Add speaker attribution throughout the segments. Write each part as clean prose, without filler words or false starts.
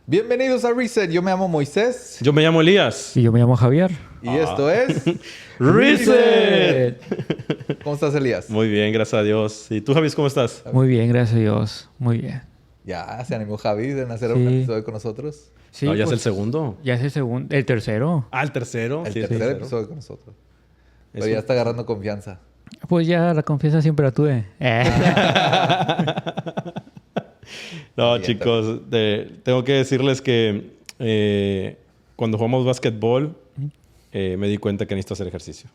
Speaker 1: Bienvenidos a Reset. Yo me llamo Moisés.
Speaker 2: Yo me llamo Elías.
Speaker 3: Y yo me llamo Javier.
Speaker 1: Y esto es...
Speaker 2: ¡Reset!
Speaker 1: ¿Cómo estás, Elías?
Speaker 2: Muy bien, gracias a Dios. ¿Y tú, Javis, cómo estás?
Speaker 3: Muy bien, gracias a Dios. Muy bien.
Speaker 1: Ya, se animó Javi en hacer
Speaker 3: Sí.
Speaker 1: un episodio con nosotros.
Speaker 3: Sí,
Speaker 2: No, ya es
Speaker 3: pues,
Speaker 2: el segundo.
Speaker 3: Ya es el segundo. El tercero.
Speaker 2: Ah, el tercero.
Speaker 1: El
Speaker 2: Sí,
Speaker 1: tercer episodio con nosotros. Pero
Speaker 2: Eso.
Speaker 1: ya está agarrando confianza.
Speaker 3: Pues ya la confianza siempre la tuve.
Speaker 2: No,
Speaker 1: Bien,
Speaker 2: chicos, tengo que decirles que cuando jugamos básquetbol me di cuenta que necesito hacer ejercicio.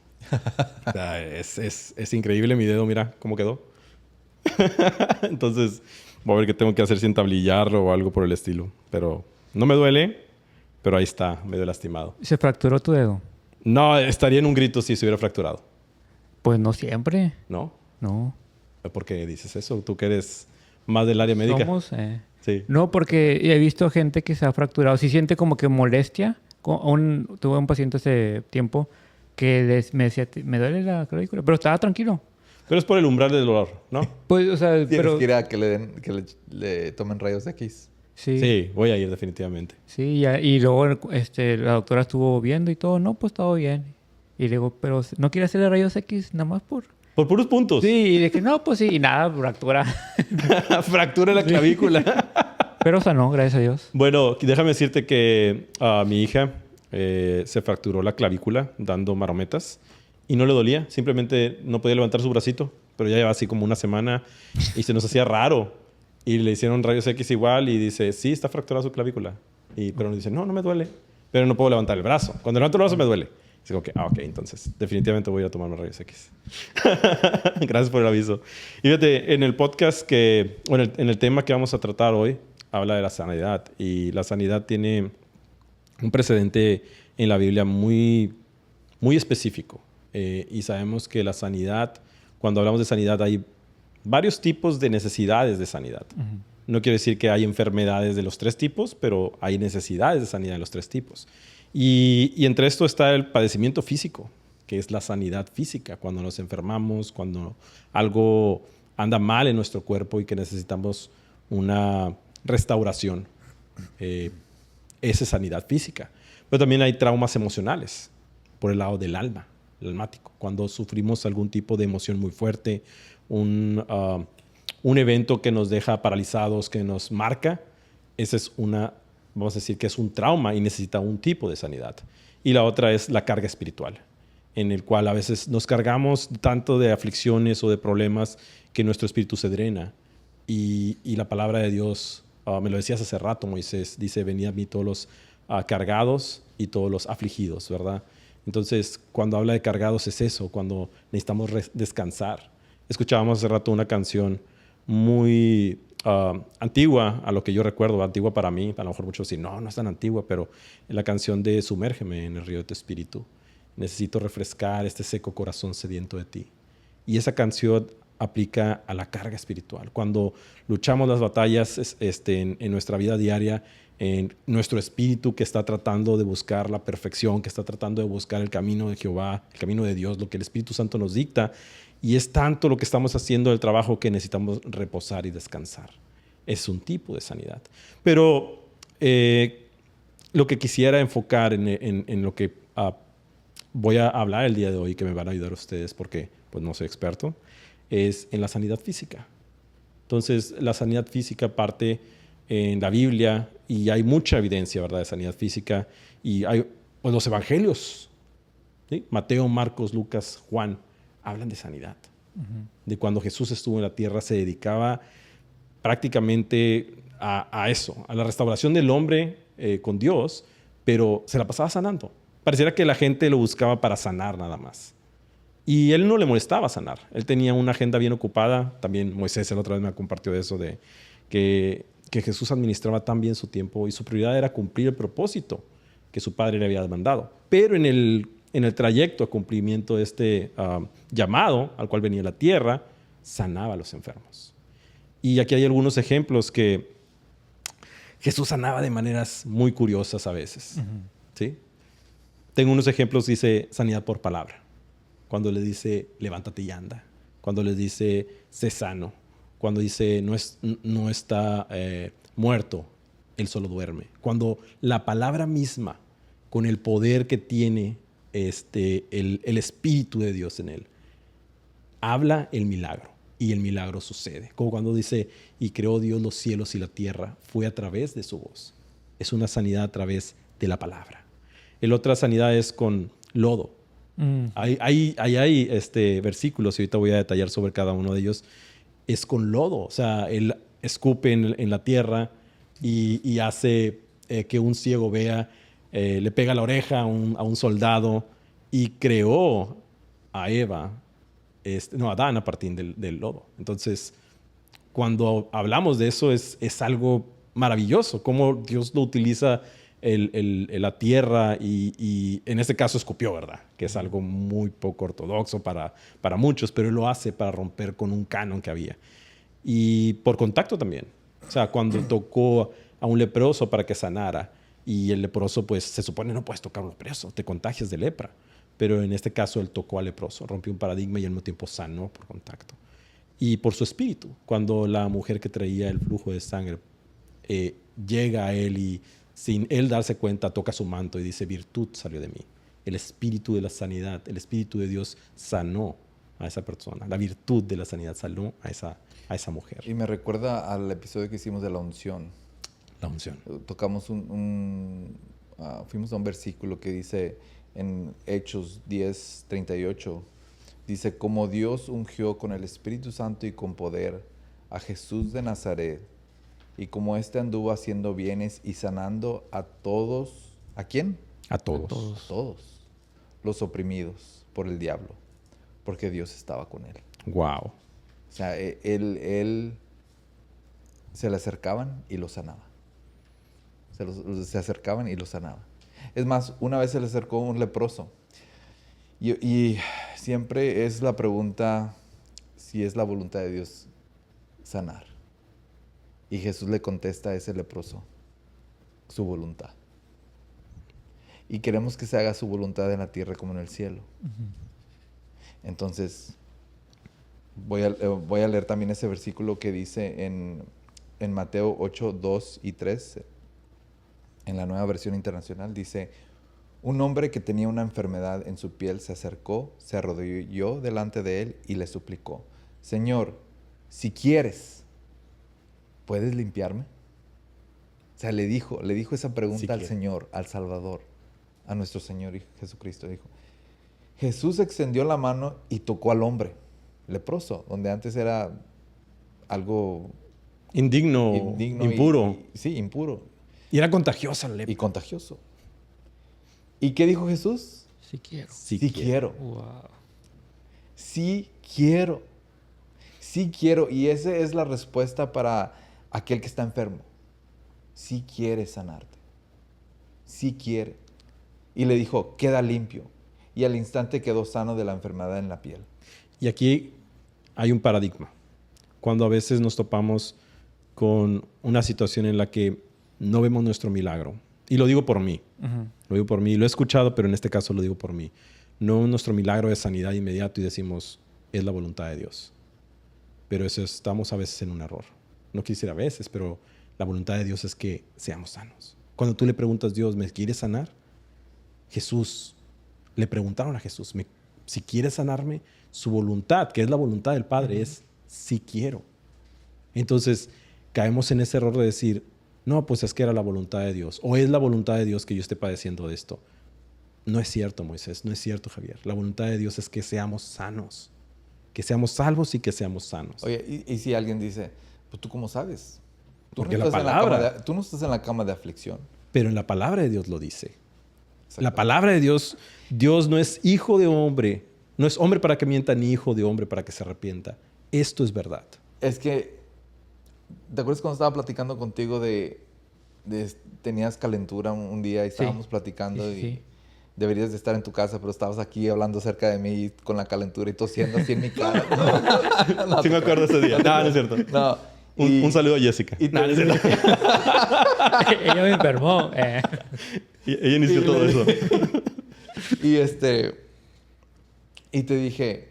Speaker 2: O sea, es increíble mi dedo, mira cómo quedó. Entonces, voy a ver qué tengo que hacer sin tablillarlo o algo por el estilo. Pero no me duele, pero ahí está, medio lastimado.
Speaker 3: ¿Se fracturó tu dedo?
Speaker 2: No, estaría en un grito si se hubiera fracturado.
Speaker 3: Pues no siempre.
Speaker 2: ¿No?
Speaker 3: No.
Speaker 2: ¿Por qué dices eso? Tú que eres más del área médica.
Speaker 3: Somos...
Speaker 2: Sí.
Speaker 3: No, porque he visto gente que se ha fracturado. Si siente como que molestia. Tuve un paciente hace tiempo que me decía, me duele la clavícula, pero estaba tranquilo.
Speaker 2: Pero es por el umbral del dolor, ¿no?
Speaker 3: Pues, o sea,
Speaker 1: Tienes
Speaker 3: pero...
Speaker 1: que ir a que le tomen rayos X.
Speaker 3: Sí.
Speaker 2: Sí, voy a ir definitivamente.
Speaker 3: Sí, y luego la doctora estuvo viendo y todo. No, pues todo bien. Y le digo, pero ¿no quiere hacerle rayos X nada más por...?
Speaker 2: Por puros puntos.
Speaker 3: Sí, y dije, no, pues sí. Y nada, fractura.
Speaker 2: Fractura en la clavícula.
Speaker 3: Pero, o sea, no, gracias a Dios.
Speaker 2: Bueno, déjame decirte que a mi hija se fracturó la clavícula dando marometas y no le dolía. Simplemente no podía levantar su bracito. Pero ya lleva así como una semana y se nos hacía raro. Y le hicieron rayos X igual y dice, sí, está fracturada su clavícula. Pero nos dice, no, no me duele. Pero no puedo levantar el brazo. Cuando levanto el brazo me duele. Y digo, ok, entonces definitivamente voy a tomar los rayos X. Gracias por el aviso. Y fíjate, en el podcast en el tema que vamos a tratar hoy, habla de la sanidad. Y la sanidad tiene un precedente en la Biblia muy, muy específico. Y sabemos que la sanidad, cuando hablamos de sanidad, hay varios tipos de necesidades de sanidad.
Speaker 3: Uh-huh.
Speaker 2: No quiero decir que hay enfermedades de los tres tipos, pero hay necesidades de sanidad de los tres tipos. Y entre esto está el padecimiento físico, que es la sanidad física, cuando nos enfermamos, cuando algo anda mal en nuestro cuerpo y que necesitamos una restauración. Esa es sanidad física. Pero también hay traumas emocionales por el lado del alma, el almático. Cuando sufrimos algún tipo de emoción muy fuerte, un evento que nos deja paralizados, que nos marca, esa es vamos a decir que es un trauma y necesita un tipo de sanidad. Y la otra es la carga espiritual, en el cual a veces nos cargamos tanto de aflicciones o de problemas que nuestro espíritu se drena. Y la palabra de Dios, me lo decías hace rato, Moisés, dice, venid a mí todos los cargados y todos los afligidos, ¿verdad? Entonces, cuando habla de cargados es eso, cuando necesitamos descansar. Escuchábamos hace rato una canción muy antigua, a lo que yo recuerdo, antigua para mí, a lo mejor muchos dicen, no es tan antigua, pero la canción de Sumérgeme en el río de tu espíritu. Necesito refrescar este seco corazón sediento de ti. Y esa canción aplica a la carga espiritual. Cuando luchamos las batallas en nuestra vida diaria, en nuestro espíritu que está tratando de buscar la perfección, que está tratando de buscar el camino de Jehová, el camino de Dios, lo que el Espíritu Santo nos dicta, y es tanto lo que estamos haciendo del trabajo que necesitamos reposar y descansar. Es un tipo de sanidad. Pero lo que quisiera enfocar en lo que voy a hablar el día de hoy, que me van a ayudar ustedes porque pues, no soy experto, es en la sanidad física. Entonces, la sanidad física parte en la Biblia y hay mucha evidencia, ¿verdad?, de sanidad física. Y hay pues, los evangelios, ¿sí? Mateo, Marcos, Lucas, Juan, hablan de sanidad. Uh-huh. De cuando Jesús estuvo en la tierra se dedicaba prácticamente a eso, a la restauración del hombre con Dios, pero se la pasaba sanando. Pareciera que la gente lo buscaba para sanar nada más. Y él no le molestaba sanar. Él tenía una agenda bien ocupada. También Moisés la otra vez me compartió de eso, de que Jesús administraba tan bien su tiempo y su prioridad era cumplir el propósito que su padre le había demandado. Pero en el trayecto a cumplimiento de este llamado al cual venía la tierra, sanaba a los enfermos. Y aquí hay algunos ejemplos que Jesús sanaba de maneras muy curiosas a veces. Uh-huh. ¿Sí? Tengo unos ejemplos, dice sanidad por palabra. Cuando le dice levántate y anda. Cuando le dice sé sano. Cuando dice no está muerto, él solo duerme. Cuando la palabra misma, con el poder que tiene el Espíritu de Dios en él, habla el milagro y el milagro sucede. Como cuando dice, y creó Dios los cielos y la tierra, fue a través de su voz. Es una sanidad a través de la palabra. La otra sanidad es con lodo. Hay versículos, y ahorita voy a detallar sobre cada uno de ellos. Es con lodo. O sea, él escupe en la tierra y hace que un ciego vea, le pega la oreja a un soldado y creó a Eva, a Adán a partir del lodo. Entonces, cuando hablamos de eso, es algo maravilloso, cómo Dios lo utiliza la tierra y en este caso escupió, ¿verdad? Que es algo muy poco ortodoxo para muchos, pero él lo hace para romper con un canon que había. Y por contacto también. O sea, cuando tocó a un leproso para que sanara, y el leproso, pues, se supone no puedes tocar a un leproso, te contagias de lepra. Pero en este caso él tocó al leproso, rompió un paradigma y al mismo tiempo sanó por contacto. Y por su espíritu, cuando la mujer que traía el flujo de sangre llega a él y sin él darse cuenta toca su manto y dice, virtud salió de mí. El espíritu de la sanidad, el espíritu de Dios sanó a esa persona. La virtud de la sanidad sanó a esa mujer.
Speaker 1: Y me recuerda al episodio que hicimos de la unción.
Speaker 2: La unción.
Speaker 1: Tocamos fuimos a un versículo que dice en Hechos 10:38, dice, como Dios ungió con el Espíritu Santo y con poder a Jesús de Nazaret, y como éste anduvo haciendo bienes y sanando a todos, ¿a quién?
Speaker 2: A todos.
Speaker 1: A todos los oprimidos por el diablo, porque Dios estaba con él.
Speaker 2: Wow.
Speaker 1: O sea, él se le acercaban y lo sanaba. Se acercaban y lo sanaba. Es más, una vez se le acercó un leproso. Y siempre es la pregunta si es la voluntad de Dios sanar. Y Jesús le contesta a ese leproso su voluntad. Y queremos que se haga su voluntad en la tierra como en el cielo. Entonces, voy a leer también ese versículo que dice en Mateo 8, 2 y 3, en la Nueva Versión Internacional, dice, un hombre que tenía una enfermedad en su piel se acercó, se arrodilló delante de él y le suplicó, Señor, si quieres, ¿puedes limpiarme? O sea, le dijo esa pregunta al Señor, al Salvador, a nuestro Señor Jesucristo. Dijo, Jesús extendió la mano y tocó al hombre leproso, donde antes era algo
Speaker 2: indigno impuro.
Speaker 1: Sí, impuro.
Speaker 2: Y era contagiosa la lepra.
Speaker 1: Y contagioso. ¿Y qué dijo Jesús?
Speaker 3: Sí quiero.
Speaker 1: Sí quiero.
Speaker 3: Wow.
Speaker 1: Sí quiero. Sí quiero. Y esa es la respuesta para aquel que está enfermo. Sí quiere sanarte. Sí quiere. Y le dijo, queda limpio. Y al instante quedó sano de la enfermedad en la piel.
Speaker 2: Y aquí hay un paradigma. Cuando a veces nos topamos con una situación en la que no vemos nuestro milagro. Y lo digo por mí. Lo digo por mí. Lo he escuchado, pero en este caso lo digo por mí. No nuestro milagro de sanidad inmediato y decimos, es la voluntad de Dios. Pero eso estamos a veces en un error. No quisiera a veces, pero la voluntad de Dios es que seamos sanos. Cuando tú le preguntas a Dios, ¿me quieres sanar? Jesús, le preguntaron a Jesús, si quieres sanarme, su voluntad, que es la voluntad del Padre, es si quiero. Entonces, caemos en ese error de decir, no, pues es que era la voluntad de Dios. O es la voluntad de Dios que yo esté padeciendo de esto. No es cierto, Moisés. No es cierto, Javier. La voluntad de Dios es que seamos sanos. Que seamos salvos y que seamos sanos.
Speaker 1: Oye, y si alguien dice, pues tú cómo sabes.
Speaker 2: Porque la palabra.
Speaker 1: Tú no estás en la cama de aflicción.
Speaker 2: Pero en la palabra de Dios lo dice. La palabra de Dios, Dios no es hijo de hombre. No es hombre para que mienta, ni hijo de hombre para que se arrepienta. Esto es verdad.
Speaker 1: Es que, ¿te acuerdas cuando estaba platicando contigo tenías calentura un día y estábamos platicando y deberías de estar en tu casa, pero estabas aquí hablando cerca de mí con la calentura y tosiendo así en mi cara? No,
Speaker 2: sí me acuerdo ese día. No, no es cierto.
Speaker 1: No.
Speaker 2: Un saludo a Jessica.
Speaker 1: No, es cierto.
Speaker 3: Ella me enfermó.
Speaker 2: Ella inició todo eso.
Speaker 1: Y te dije,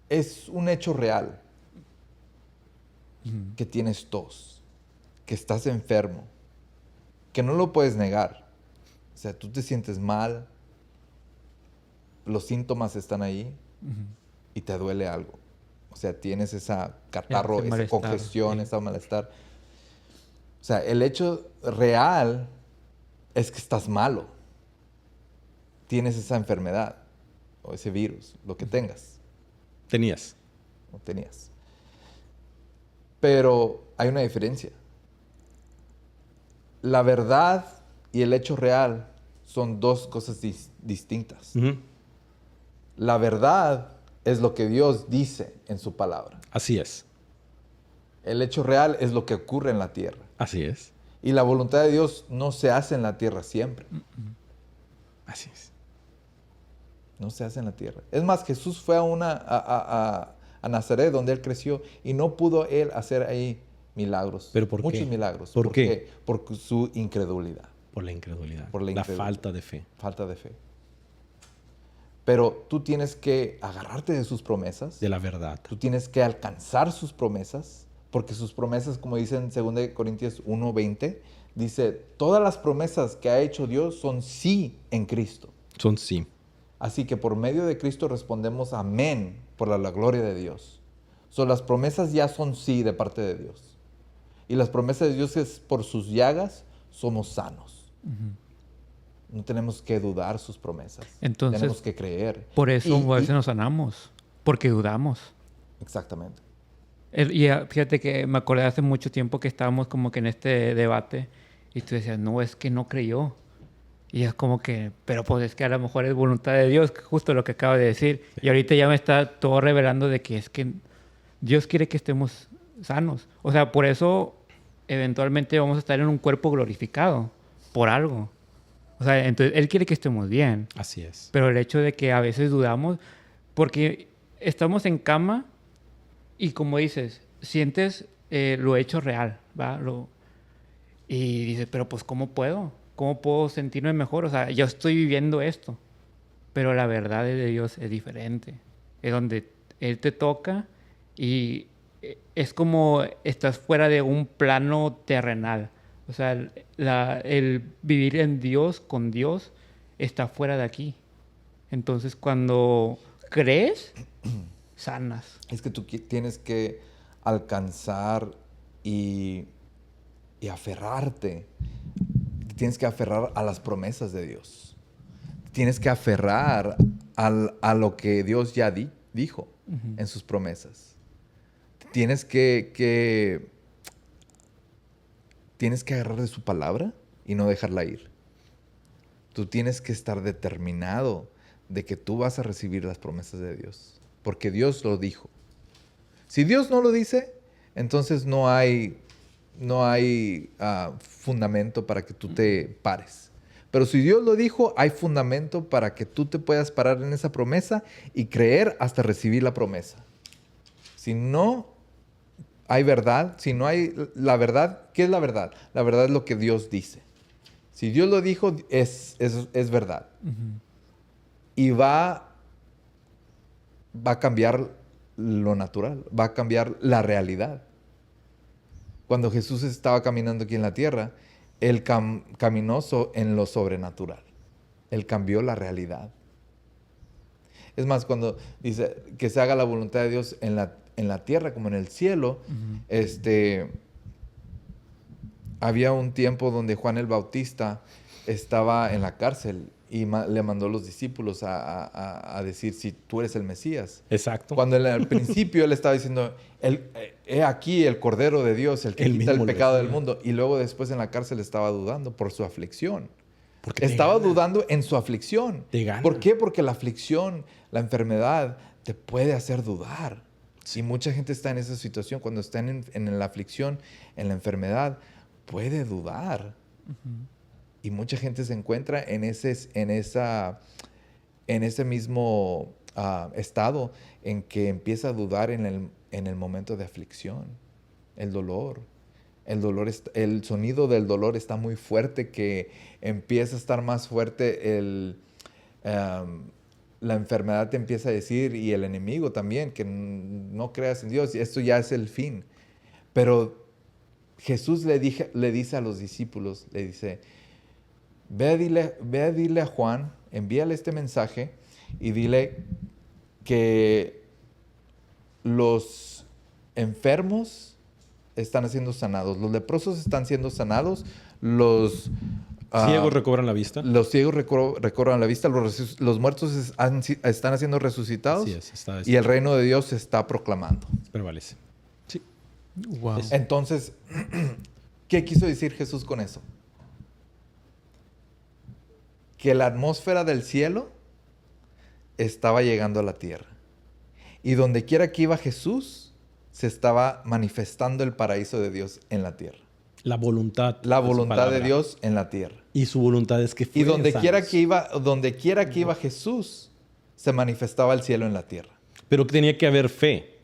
Speaker 1: es un hecho real que tienes tos, que estás enfermo, que no lo puedes negar. O sea, tú te sientes mal, los síntomas están ahí y te duele algo. O sea, tienes esa catarro,
Speaker 3: ese
Speaker 1: esa
Speaker 3: malestar,
Speaker 1: congestión,
Speaker 3: sí.
Speaker 1: ese malestar. O sea, el hecho real es que estás malo. Tienes esa enfermedad o ese virus, lo que tengas
Speaker 2: Tenías.
Speaker 1: o tenías. Pero hay una diferencia. La verdad y el hecho real son dos cosas distintas.
Speaker 2: Ujú.
Speaker 1: La verdad es lo que Dios dice en su palabra.
Speaker 2: Así es.
Speaker 1: El hecho real es lo que ocurre en la tierra.
Speaker 2: Así es.
Speaker 1: Y la voluntad de Dios no se hace en la tierra siempre.
Speaker 2: Así es.
Speaker 1: No se hace en la tierra. Es más, Jesús fue a Nazaret, donde él creció, y no pudo él hacer ahí milagros.
Speaker 2: ¿Pero por
Speaker 1: Muchos
Speaker 2: qué?
Speaker 1: milagros.
Speaker 2: ¿Por qué?
Speaker 1: Por su incredulidad,
Speaker 2: Por la incredulidad.
Speaker 1: Por la incredulidad.
Speaker 2: Falta de fe.
Speaker 1: falta de fe. Pero tú tienes que agarrarte de sus promesas.
Speaker 2: De la verdad.
Speaker 1: Tú tienes que alcanzar sus promesas, porque sus promesas, como dice en 2 Corintios 1:20, dice, todas las promesas que ha hecho Dios son sí en Cristo.
Speaker 2: Son sí.
Speaker 1: Así que por medio de Cristo respondemos amén por la gloria de Dios. Las promesas ya son sí de parte de Dios. Y las promesas de Dios es por sus llagas somos sanos. No tenemos que dudar sus promesas.
Speaker 3: Entonces,
Speaker 1: tenemos que creer.
Speaker 3: Por eso
Speaker 1: Y-
Speaker 3: a veces nos sanamos, porque dudamos.
Speaker 1: Exactamente.
Speaker 3: Fíjate que me acordé hace mucho tiempo que estábamos como que en este debate y tú decías, no, es que no creyó. Y es como que, pero pues es que a lo mejor es voluntad de Dios, justo lo que acabo de decir. Y ahorita ya me está todo revelando de que es que Dios quiere que estemos sanos. O sea, por eso eventualmente vamos a estar en un cuerpo glorificado, por algo. O sea, entonces Él quiere que estemos bien.
Speaker 2: Así es.
Speaker 3: Pero el hecho de que a veces dudamos, porque estamos en cama y como dices, sientes lo hecho real, ¿va? Y dices, pero pues ¿cómo puedo? ¿Cómo puedo sentirme mejor? O sea, yo estoy viviendo esto, pero la verdad de Dios es diferente. Es donde Él te toca y es como estás fuera de un plano terrenal. O sea, el vivir en Dios, con Dios, está fuera de aquí. Entonces, cuando crees, sanas.
Speaker 1: Es que tú tienes que alcanzar y aferrarte. Tienes que aferrar a las promesas de Dios. Tienes que aferrar a lo que Dios ya dijo en sus promesas. Tienes que agarrar de su palabra y no dejarla ir. Tú tienes que estar determinado de que tú vas a recibir las promesas de Dios. Porque Dios lo dijo. Si Dios no lo dice, entonces no hay fundamento para que tú te pares. Pero si Dios lo dijo, hay fundamento para que tú te puedas parar en esa promesa y creer hasta recibir la promesa. Si no hay verdad, si no hay la verdad, ¿qué es la verdad? La verdad es lo que Dios dice. Si Dios lo dijo, es verdad. Y va a cambiar lo natural, va a cambiar la realidad. Cuando Jesús estaba caminando aquí en la tierra, Él caminó en lo sobrenatural. Él cambió la realidad. Es más, cuando dice que se haga la voluntad de Dios en la tierra como en el cielo, había un tiempo donde Juan el Bautista estaba en la cárcel y le mandó a los discípulos a decir si tú eres el Mesías.
Speaker 2: Exacto.
Speaker 1: Cuando al principio él estaba diciendo, he aquí el Cordero de Dios, el que
Speaker 2: Él
Speaker 1: quita el
Speaker 2: mismo lo
Speaker 1: pecado del
Speaker 2: decía.
Speaker 1: mundo. Y luego después en la cárcel estaba dudando por su aflicción.
Speaker 2: Porque te
Speaker 1: Estaba
Speaker 2: gana.
Speaker 1: dudando en su aflicción.
Speaker 2: Te gana.
Speaker 1: ¿Por qué? Porque la aflicción, la enfermedad, te puede hacer dudar. Y mucha gente está en esa situación. Cuando están en la aflicción, en la enfermedad, puede dudar. Y mucha gente se encuentra en ese mismo estado en que empieza a dudar en el momento de aflicción. El dolor. El sonido del dolor está muy fuerte, que empieza a estar más fuerte la enfermedad te empieza a decir, y el enemigo también, que no creas en Dios, y esto ya es el fin. Pero Jesús le dice a los discípulos, le dice, ve a dile a Juan, envíale este mensaje y dile que los enfermos están siendo sanados, los leprosos están siendo sanados, los
Speaker 2: ciegos recobran la vista.
Speaker 1: Los ciegos recobran la vista, los muertos están siendo resucitados y el reino de Dios se está proclamando.
Speaker 2: Prevalece. Sí.
Speaker 3: Wow.
Speaker 1: Entonces, ¿qué quiso decir Jesús con eso? Que la atmósfera del cielo estaba llegando a la tierra. Y donde quiera que iba Jesús, se estaba manifestando el paraíso de Dios en la tierra.
Speaker 2: La voluntad.
Speaker 1: La voluntad de Dios en la tierra.
Speaker 2: Y su voluntad es que
Speaker 1: y donde quiera que iba Jesús, se manifestaba el cielo en la tierra.
Speaker 2: Pero que tenía que haber fe.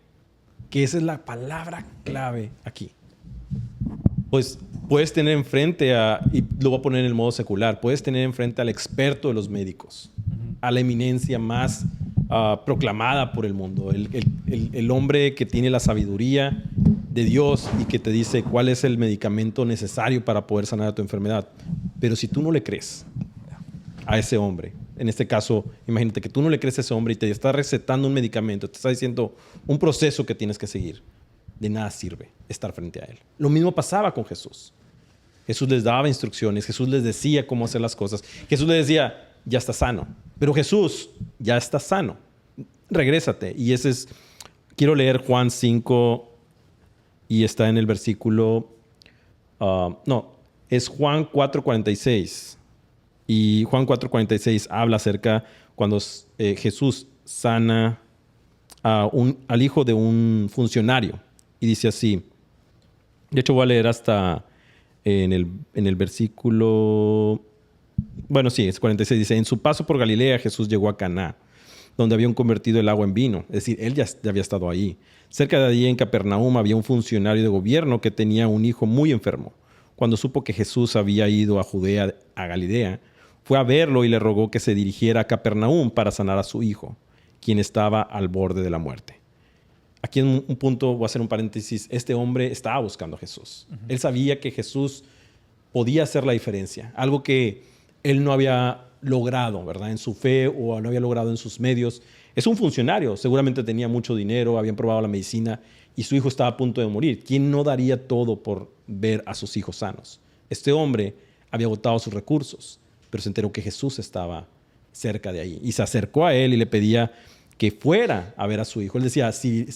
Speaker 2: Que esa es la palabra clave aquí. Pues puedes tener enfrente y lo voy a poner en el modo secular, puedes tener enfrente al experto de los médicos, a la eminencia más proclamada por el mundo, el hombre que tiene la sabiduría de Dios y que te dice cuál es el medicamento necesario para poder sanar tu enfermedad. Pero si tú no le crees a ese hombre, en este caso, imagínate que tú no le crees a ese hombre y te está recetando un medicamento, te está diciendo un proceso que tienes que seguir, de nada sirve estar frente a él. Lo mismo pasaba con Jesús. Jesús les daba instrucciones, Jesús les decía cómo hacer las cosas. Jesús les decía, ya está sano. Pero Jesús, ya está sano. Regrésate. Y ese es, quiero leer Juan 5 y está en el versículo, es Juan 4:46. Y Juan 4:46 habla acerca cuando Jesús sana al hijo de un funcionario. Y dice así, de hecho voy a leer hasta en el versículo, bueno, sí, es 46, dice, en su paso por Galilea Jesús llegó a Caná, donde habían convertido el agua en vino. Es decir, él ya había estado ahí. Cerca de allí en Capernaum había un funcionario de gobierno que tenía un hijo muy enfermo. Cuando supo que Jesús había ido a Judea, a Galilea, fue a verlo y le rogó que se dirigiera a Capernaum para sanar a su hijo, quien estaba al borde de la muerte. Aquí en un punto voy a hacer un paréntesis. Este hombre estaba buscando a Jesús. Uh-huh. Él sabía que Jesús podía hacer la diferencia. Algo que él no había logrado, ¿verdad? En su fe o no había logrado en sus medios. Es un funcionario. Seguramente tenía mucho dinero, habían probado la medicina y su hijo estaba a punto de morir. ¿Quién no daría todo por ver a sus hijos sanos? Este hombre había agotado sus recursos, pero se enteró que Jesús estaba cerca de ahí. Y se acercó a él y le pedía que fuera a ver a su hijo. Él decía, si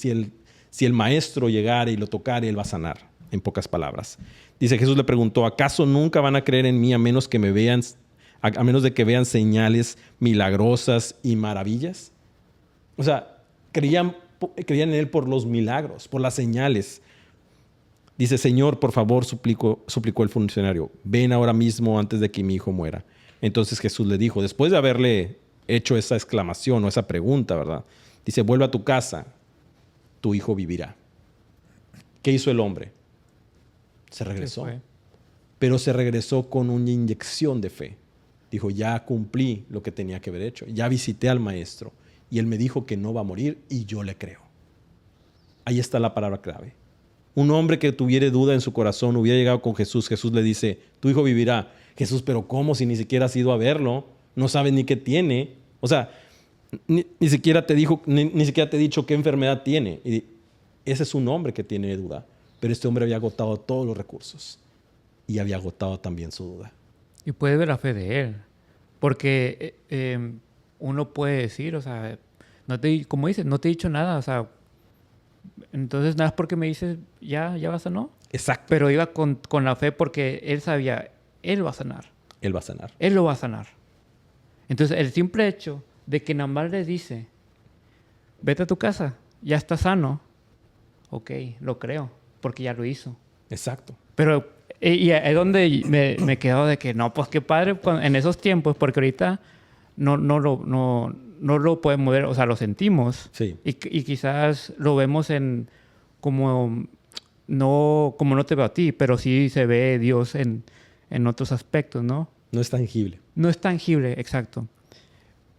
Speaker 2: el maestro llegara y lo tocara, él va a sanar, en pocas palabras. Dice, Jesús le preguntó, ¿acaso nunca van a creer en mí a menos de que vean señales milagrosas y maravillas? O sea, creían en él por los milagros, por las señales. Dice, Señor, por favor, suplicó el funcionario, ven ahora mismo antes de que mi hijo muera. Entonces Jesús le dijo, después de haberle hecho esa exclamación o esa pregunta, ¿verdad? Dice, vuelve a tu casa, tu hijo vivirá. ¿Qué hizo el hombre? Se regresó. Pero se regresó con una inyección de fe. Dijo, ya cumplí lo que tenía que haber hecho. Ya visité al maestro y él me dijo que no va a morir y yo le creo. Ahí está la palabra clave. Un hombre que tuviera duda en su corazón hubiera llegado con Jesús. Jesús le dice, tu hijo vivirá. Jesús, pero ¿cómo? Si ni siquiera has ido a verlo, no sabes ni qué tiene. O sea, ni siquiera te he dicho qué enfermedad tiene. Y ese es un hombre que tiene duda. Pero este hombre había agotado todos los recursos y había agotado también su duda.
Speaker 3: Y puede ver la fe de él. Porque uno puede decir, o sea, como dices, no te he dicho nada, o sea, entonces nada es porque me dices, ya vas a no.
Speaker 2: Exacto.
Speaker 3: Pero iba con la fe porque él sabía, él va a sanar.
Speaker 2: Él va a sanar.
Speaker 3: Él lo va a sanar. Entonces, el simple hecho de que nada más le dice, vete a tu casa, ya está sano. Ok, lo creo, porque ya lo hizo.
Speaker 2: Exacto.
Speaker 3: Pero, y es donde me quedo de que, no, pues qué padre en esos tiempos, porque ahorita no lo podemos ver, o sea, lo sentimos.
Speaker 2: Sí.
Speaker 3: Y quizás lo vemos como no te veo a ti, pero sí se ve Dios en otros aspectos, ¿no?
Speaker 2: No es tangible.
Speaker 3: No es tangible, exacto.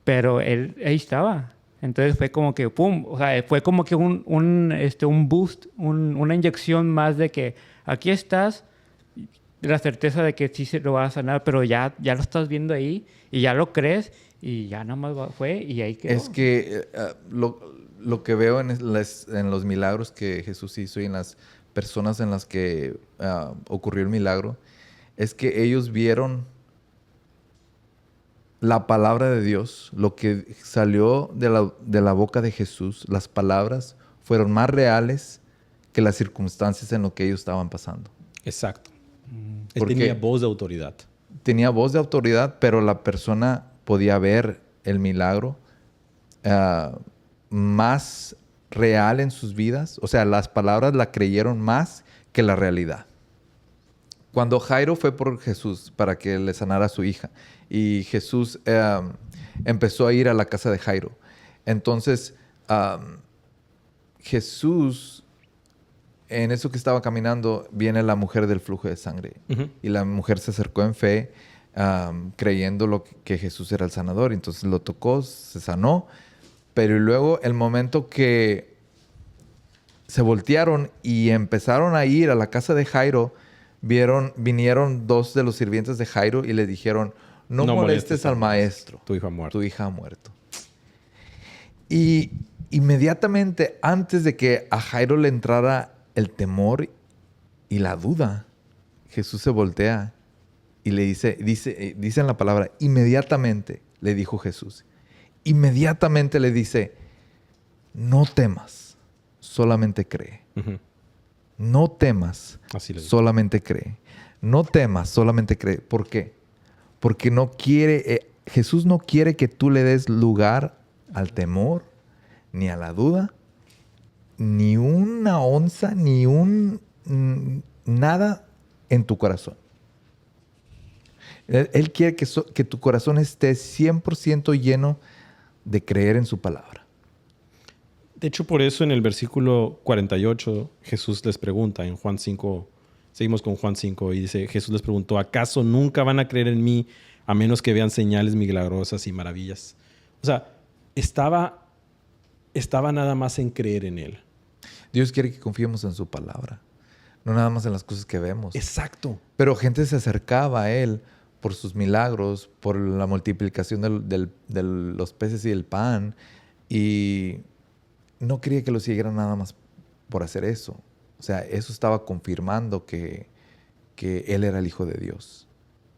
Speaker 3: Pero él ahí estaba. Entonces fue como que, ¡pum! O sea, fue como que un boost, una inyección más de que, aquí estás, la certeza de que sí se lo va a sanar, pero ya lo estás viendo ahí y ya lo crees y ya nada más fue y ahí quedó.
Speaker 1: Es que lo que veo en los milagros que Jesús hizo y en las personas en las que ocurrió el milagro, es que ellos vieron la palabra de Dios, lo que salió de la boca de Jesús, las palabras fueron más reales que las circunstancias en lo que ellos estaban pasando.
Speaker 2: Exacto. Él
Speaker 1: Porque
Speaker 2: tenía voz de autoridad.
Speaker 1: tenía voz de autoridad, pero la persona podía ver el milagro más real en sus vidas. O sea, las palabras la creyeron más que la realidad. Cuando Jairo fue por Jesús para que le sanara a su hija y Jesús empezó a ir a la casa de Jairo. Entonces, Jesús, en eso que estaba caminando, viene la mujer del flujo de sangre.
Speaker 2: Uh-huh.
Speaker 1: Y la mujer se acercó en fe, creyendo que Jesús era el sanador. Entonces lo tocó, se sanó. Pero luego el momento que se voltearon y empezaron a ir a la casa de Jairo, vinieron dos de los sirvientes de Jairo y le dijeron, no molestes al maestro.
Speaker 2: Tu hija ha muerto.
Speaker 1: Tu hija ha muerto. Y inmediatamente, antes de que a Jairo le entrara el temor y la duda, Jesús se voltea y le dice en la palabra, inmediatamente le dijo Jesús. Inmediatamente le dice, no temas, solamente cree.
Speaker 2: Uh-huh.
Speaker 1: No temas,
Speaker 2: Así le dijo.
Speaker 1: solamente cree. No temas, solamente cree. ¿Por qué? Porque Jesús no quiere que tú le des lugar al temor, ni a la duda, ni una onza, ni nada en tu corazón. Él quiere que tu corazón esté 100% lleno de creer en su palabra.
Speaker 2: De hecho, por eso en el versículo 48 Jesús les pregunta en Juan 5, seguimos con Juan 5 y dice, Jesús les preguntó, ¿acaso nunca van a creer en mí a menos que vean señales milagrosas y maravillas? O sea, estaba nada más en creer en Él.
Speaker 1: Dios quiere que confiemos en su palabra, no nada más en las cosas que vemos.
Speaker 2: Exacto.
Speaker 1: Pero gente se acercaba a Él por sus milagros, por la multiplicación de los peces y el pan, y no quería que lo siguieran nada más por hacer eso. O sea, eso estaba confirmando que Él era el Hijo de Dios.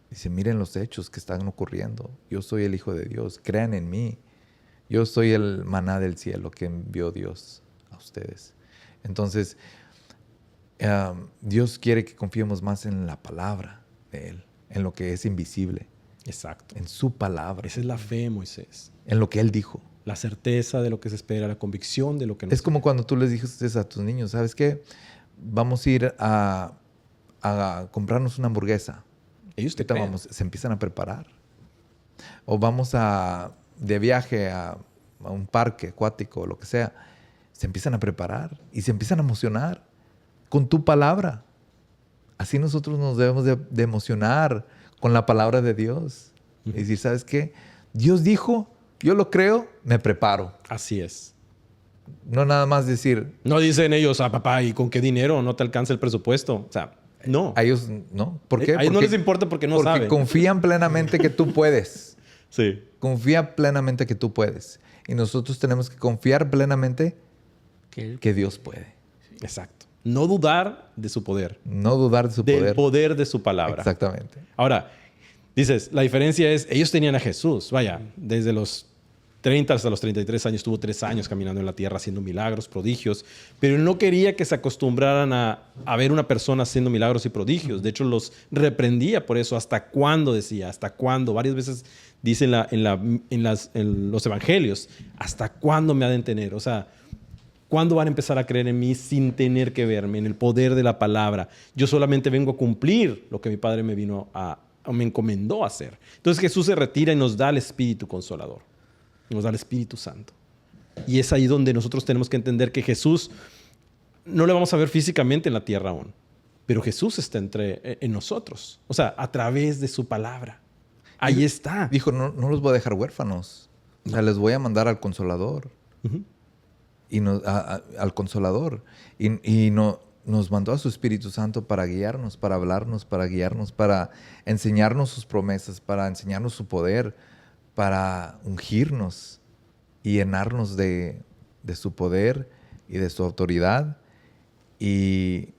Speaker 1: Dice, miren los hechos que están ocurriendo. Yo soy el Hijo de Dios. Crean en mí. Yo soy el maná del cielo que envió Dios a ustedes. Entonces, Dios quiere que confiemos más en la palabra de Él, en lo que es invisible,
Speaker 2: Exacto.
Speaker 1: en su palabra,
Speaker 2: Esa es la fe, Moisés.
Speaker 1: en lo que Él dijo.
Speaker 2: La certeza de lo que se espera, la convicción de lo que no
Speaker 1: Es como cuando tú les dijiste a tus niños, ¿sabes qué? Vamos a ir a comprarnos una hamburguesa.
Speaker 2: Ellos te
Speaker 1: Ahorita
Speaker 2: creen.
Speaker 1: se empiezan a preparar. O vamos de viaje a un parque acuático o lo que sea. Se empiezan a preparar y se empiezan a emocionar con tu palabra. Así nosotros nos debemos de emocionar con la palabra de Dios.
Speaker 2: Uh-huh.
Speaker 1: Y decir, ¿sabes qué? Dios dijo, yo lo creo, me preparo.
Speaker 2: Así es.
Speaker 1: No nada más decir,
Speaker 2: No dicen ellos, papá, ¿y con qué dinero no te alcanza el presupuesto? O sea, no.
Speaker 1: a ellos no. ¿Por qué?
Speaker 2: A ellos no les importa porque no saben.
Speaker 1: Porque confían plenamente que tú puedes.
Speaker 2: Sí.
Speaker 1: Confía plenamente que tú puedes. Y nosotros tenemos que confiar plenamente que Dios puede.
Speaker 2: Exacto. No dudar de su poder.
Speaker 1: No dudar de su
Speaker 2: Del
Speaker 1: poder.
Speaker 2: poder de su palabra.
Speaker 1: Exactamente.
Speaker 2: Ahora, dices, la diferencia es, ellos tenían a Jesús. Vaya, desde los 30 hasta los 33 años, estuvo 3 años caminando en la tierra haciendo milagros, prodigios, pero él no quería que se acostumbraran a ver una persona haciendo milagros y prodigios. De hecho, los reprendía por eso. ¿Hasta cuándo? Decía, ¿hasta cuándo? Varias veces dice en los evangelios, ¿hasta cuándo me ha de tener? O sea, ¿cuándo van a empezar a creer en mí sin tener que verme, en el poder de la palabra? Yo solamente vengo a cumplir lo que mi Padre me me encomendó a hacer. Entonces Jesús se retira y nos da el Espíritu Consolador. Nos da el Espíritu Santo. Y es ahí donde nosotros tenemos que entender que Jesús no le vamos a ver físicamente en la tierra aún, pero Jesús está en nosotros. O sea, a través de su palabra. Ahí está.
Speaker 1: Dijo, no los voy a dejar huérfanos. O sea, les voy a mandar al Consolador.
Speaker 2: Uh-huh.
Speaker 1: Al Consolador. Y no, nos mandó a su Espíritu Santo para guiarnos, para hablarnos, para guiarnos, para enseñarnos sus promesas, para enseñarnos su poder, para ungirnos y llenarnos de su poder y de su autoridad y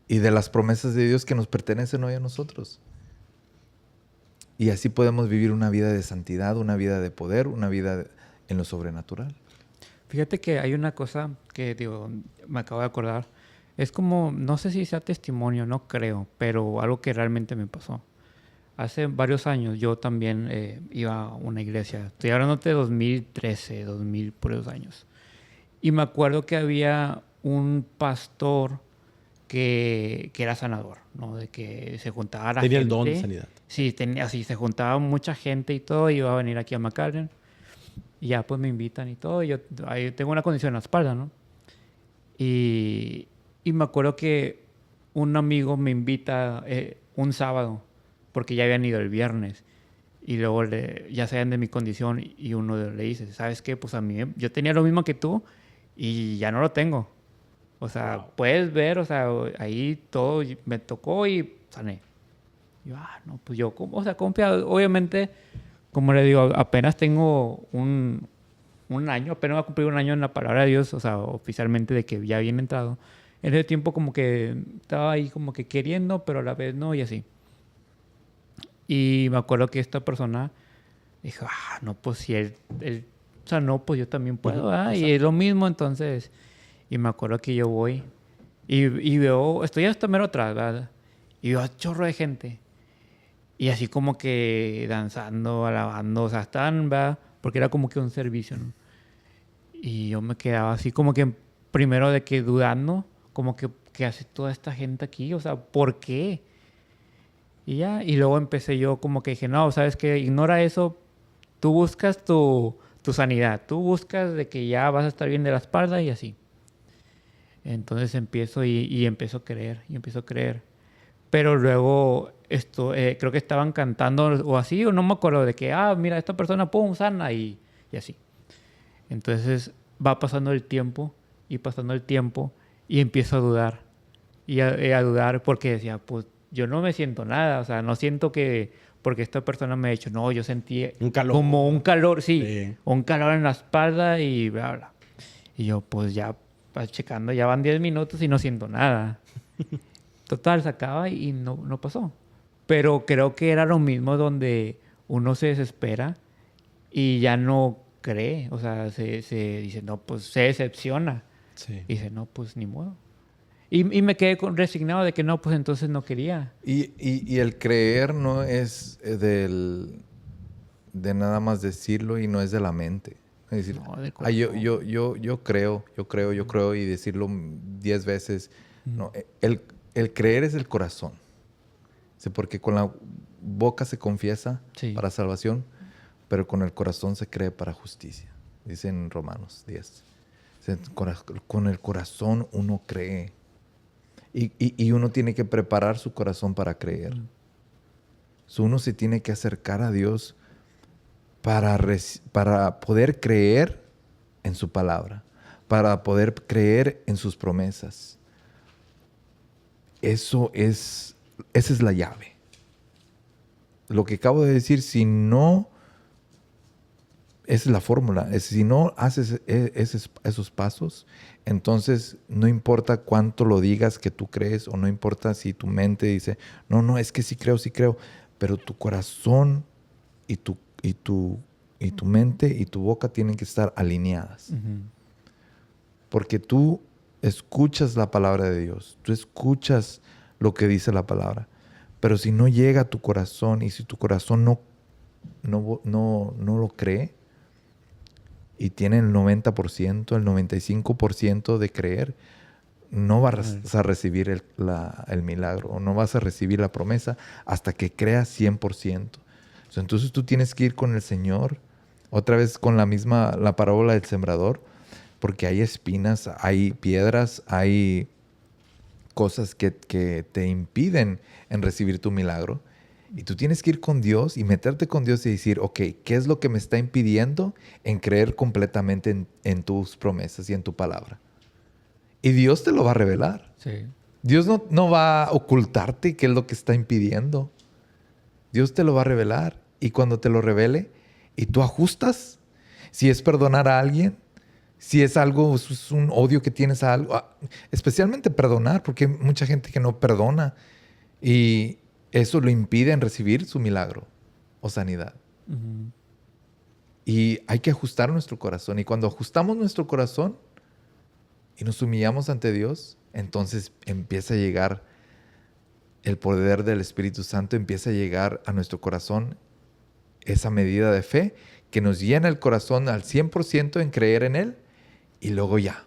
Speaker 1: de las promesas de Dios que nos pertenecen hoy a nosotros. Y así podemos vivir una vida de santidad, una vida de poder, una vida en lo sobrenatural.
Speaker 3: Fíjate que hay una cosa que, digo, me acabo de acordar. Es como, no sé si sea testimonio, no creo, pero algo que realmente me pasó. Hace varios años yo también iba a una iglesia. Estoy hablando de 2013, 2000, por esos años. Y me acuerdo que había un pastor que era sanador, ¿no? De que se juntaba la
Speaker 2: Tenía
Speaker 3: gente.
Speaker 2: el don de sanidad.
Speaker 3: Sí, así se juntaba mucha gente y todo. Y iba a venir aquí a McAllen. Y ya pues me invitan y todo. Y yo ahí tengo una condición en la espalda, ¿no? Y me acuerdo que un amigo me invita un sábado, porque ya habían ido el viernes. Y luego ya sabían de mi condición y uno le dice, ¿sabes qué? Pues a mí, yo tenía lo mismo que tú y ya no lo tengo. O sea,
Speaker 2: Wow.
Speaker 3: puedes ver, o sea, ahí todo me tocó y sané. Y yo, no, pues yo, o sea, confiado. Obviamente, como le digo, apenas tengo un año, apenas voy a cumplir un año en la palabra de Dios, o sea, oficialmente de que ya bien entrado. En ese tiempo como que estaba ahí como que queriendo, pero a la vez no, y así. Y me acuerdo que esta persona dijo, no, pues si él o sea, no, pues yo también puedo, ¿verdad? Y es lo mismo, entonces. Y me acuerdo que yo voy y veo, estoy hasta mero atrás, ¿verdad? Y veo a chorro de gente. Y así como que danzando, alabando, o sea, estaban, ¿verdad? Porque era como que un servicio, ¿no? Y yo me quedaba así como que primero de que dudando, como que ¿qué hace toda esta gente aquí? O sea, ¿por qué? Y ya, y luego empecé yo como que dije, no, ¿sabes qué? Ignora eso, tú buscas tu sanidad, tú buscas de que ya vas a estar bien de la espalda y así. Entonces empiezo y empiezo a creer, y empiezo a creer. Pero luego creo que estaban cantando o así, o no me acuerdo de que, mira, esta persona, pum, sana y así. Entonces va pasando el tiempo y empiezo a dudar. Y a dudar porque decía, pues yo no me siento nada, o sea, no siento que, porque esta persona me ha dicho, no, yo sentí
Speaker 2: Un calor.
Speaker 3: como un calor, sí,
Speaker 2: Sí.
Speaker 3: un calor en la espalda y bla, bla. Y yo, pues ya, vas checando, ya van 10 minutos y no siento nada. Total, se acaba y no pasó. Pero creo que era lo mismo donde uno se desespera y ya no cree. O sea, se dice, no, pues se decepciona.
Speaker 2: Sí.
Speaker 3: Y dice, no, pues ni modo. Y me quedé resignado de que no, pues entonces no quería.
Speaker 1: Y el creer no es de nada más decirlo y no es de la mente. Es decir,
Speaker 3: No, del
Speaker 1: yo creo y decirlo 10 veces. No, el creer es el corazón. Sí, porque con la boca se confiesa
Speaker 3: Sí.
Speaker 1: para salvación, pero con el corazón se cree para justicia. Dice en Romanos 10. Con el corazón uno cree. Y uno tiene que preparar su corazón para creer. Uno se tiene que acercar a Dios para poder creer en su palabra, para poder creer en sus promesas. Esa es la llave. Lo que acabo de decir, si no, esa es la fórmula. Si no haces esos pasos, entonces no importa cuánto lo digas que tú crees, o no importa si tu mente dice, no, es que sí creo, pero tu corazón y tu mente y tu boca tienen que estar alineadas.
Speaker 3: Uh-huh.
Speaker 1: Porque tú escuchas la palabra de Dios, tú escuchas lo que dice la palabra, pero si no llega a tu corazón y si tu corazón no lo cree y tiene el 90%, el 95% de creer, no vas a recibir el milagro, o no vas a recibir la promesa hasta que creas 100%. Entonces tú tienes que ir con el Señor, otra vez con la parábola del sembrador, porque hay espinas, hay piedras, hay cosas que te impiden en recibir tu milagro. Y tú tienes que ir con Dios y meterte con Dios y decir, ok, ¿qué es lo que me está impidiendo en creer completamente en tus promesas y en tu palabra? Y Dios te lo va a revelar.
Speaker 3: Sí.
Speaker 1: Dios no va a ocultarte qué es lo que está impidiendo. Dios te lo va a revelar. Y cuando te lo revele y tú ajustas, si es perdonar a alguien, si es algo, es un odio que tienes a algo, especialmente perdonar, porque hay mucha gente que no perdona y eso lo impide en recibir su milagro o sanidad.
Speaker 3: Ujú.
Speaker 1: Y hay que ajustar nuestro corazón. Y cuando ajustamos nuestro corazón y nos humillamos ante Dios, entonces empieza a llegar el poder del Espíritu Santo, empieza a llegar a nuestro corazón esa medida de fe que nos llena el corazón al 100% en creer en Él. Y luego ya,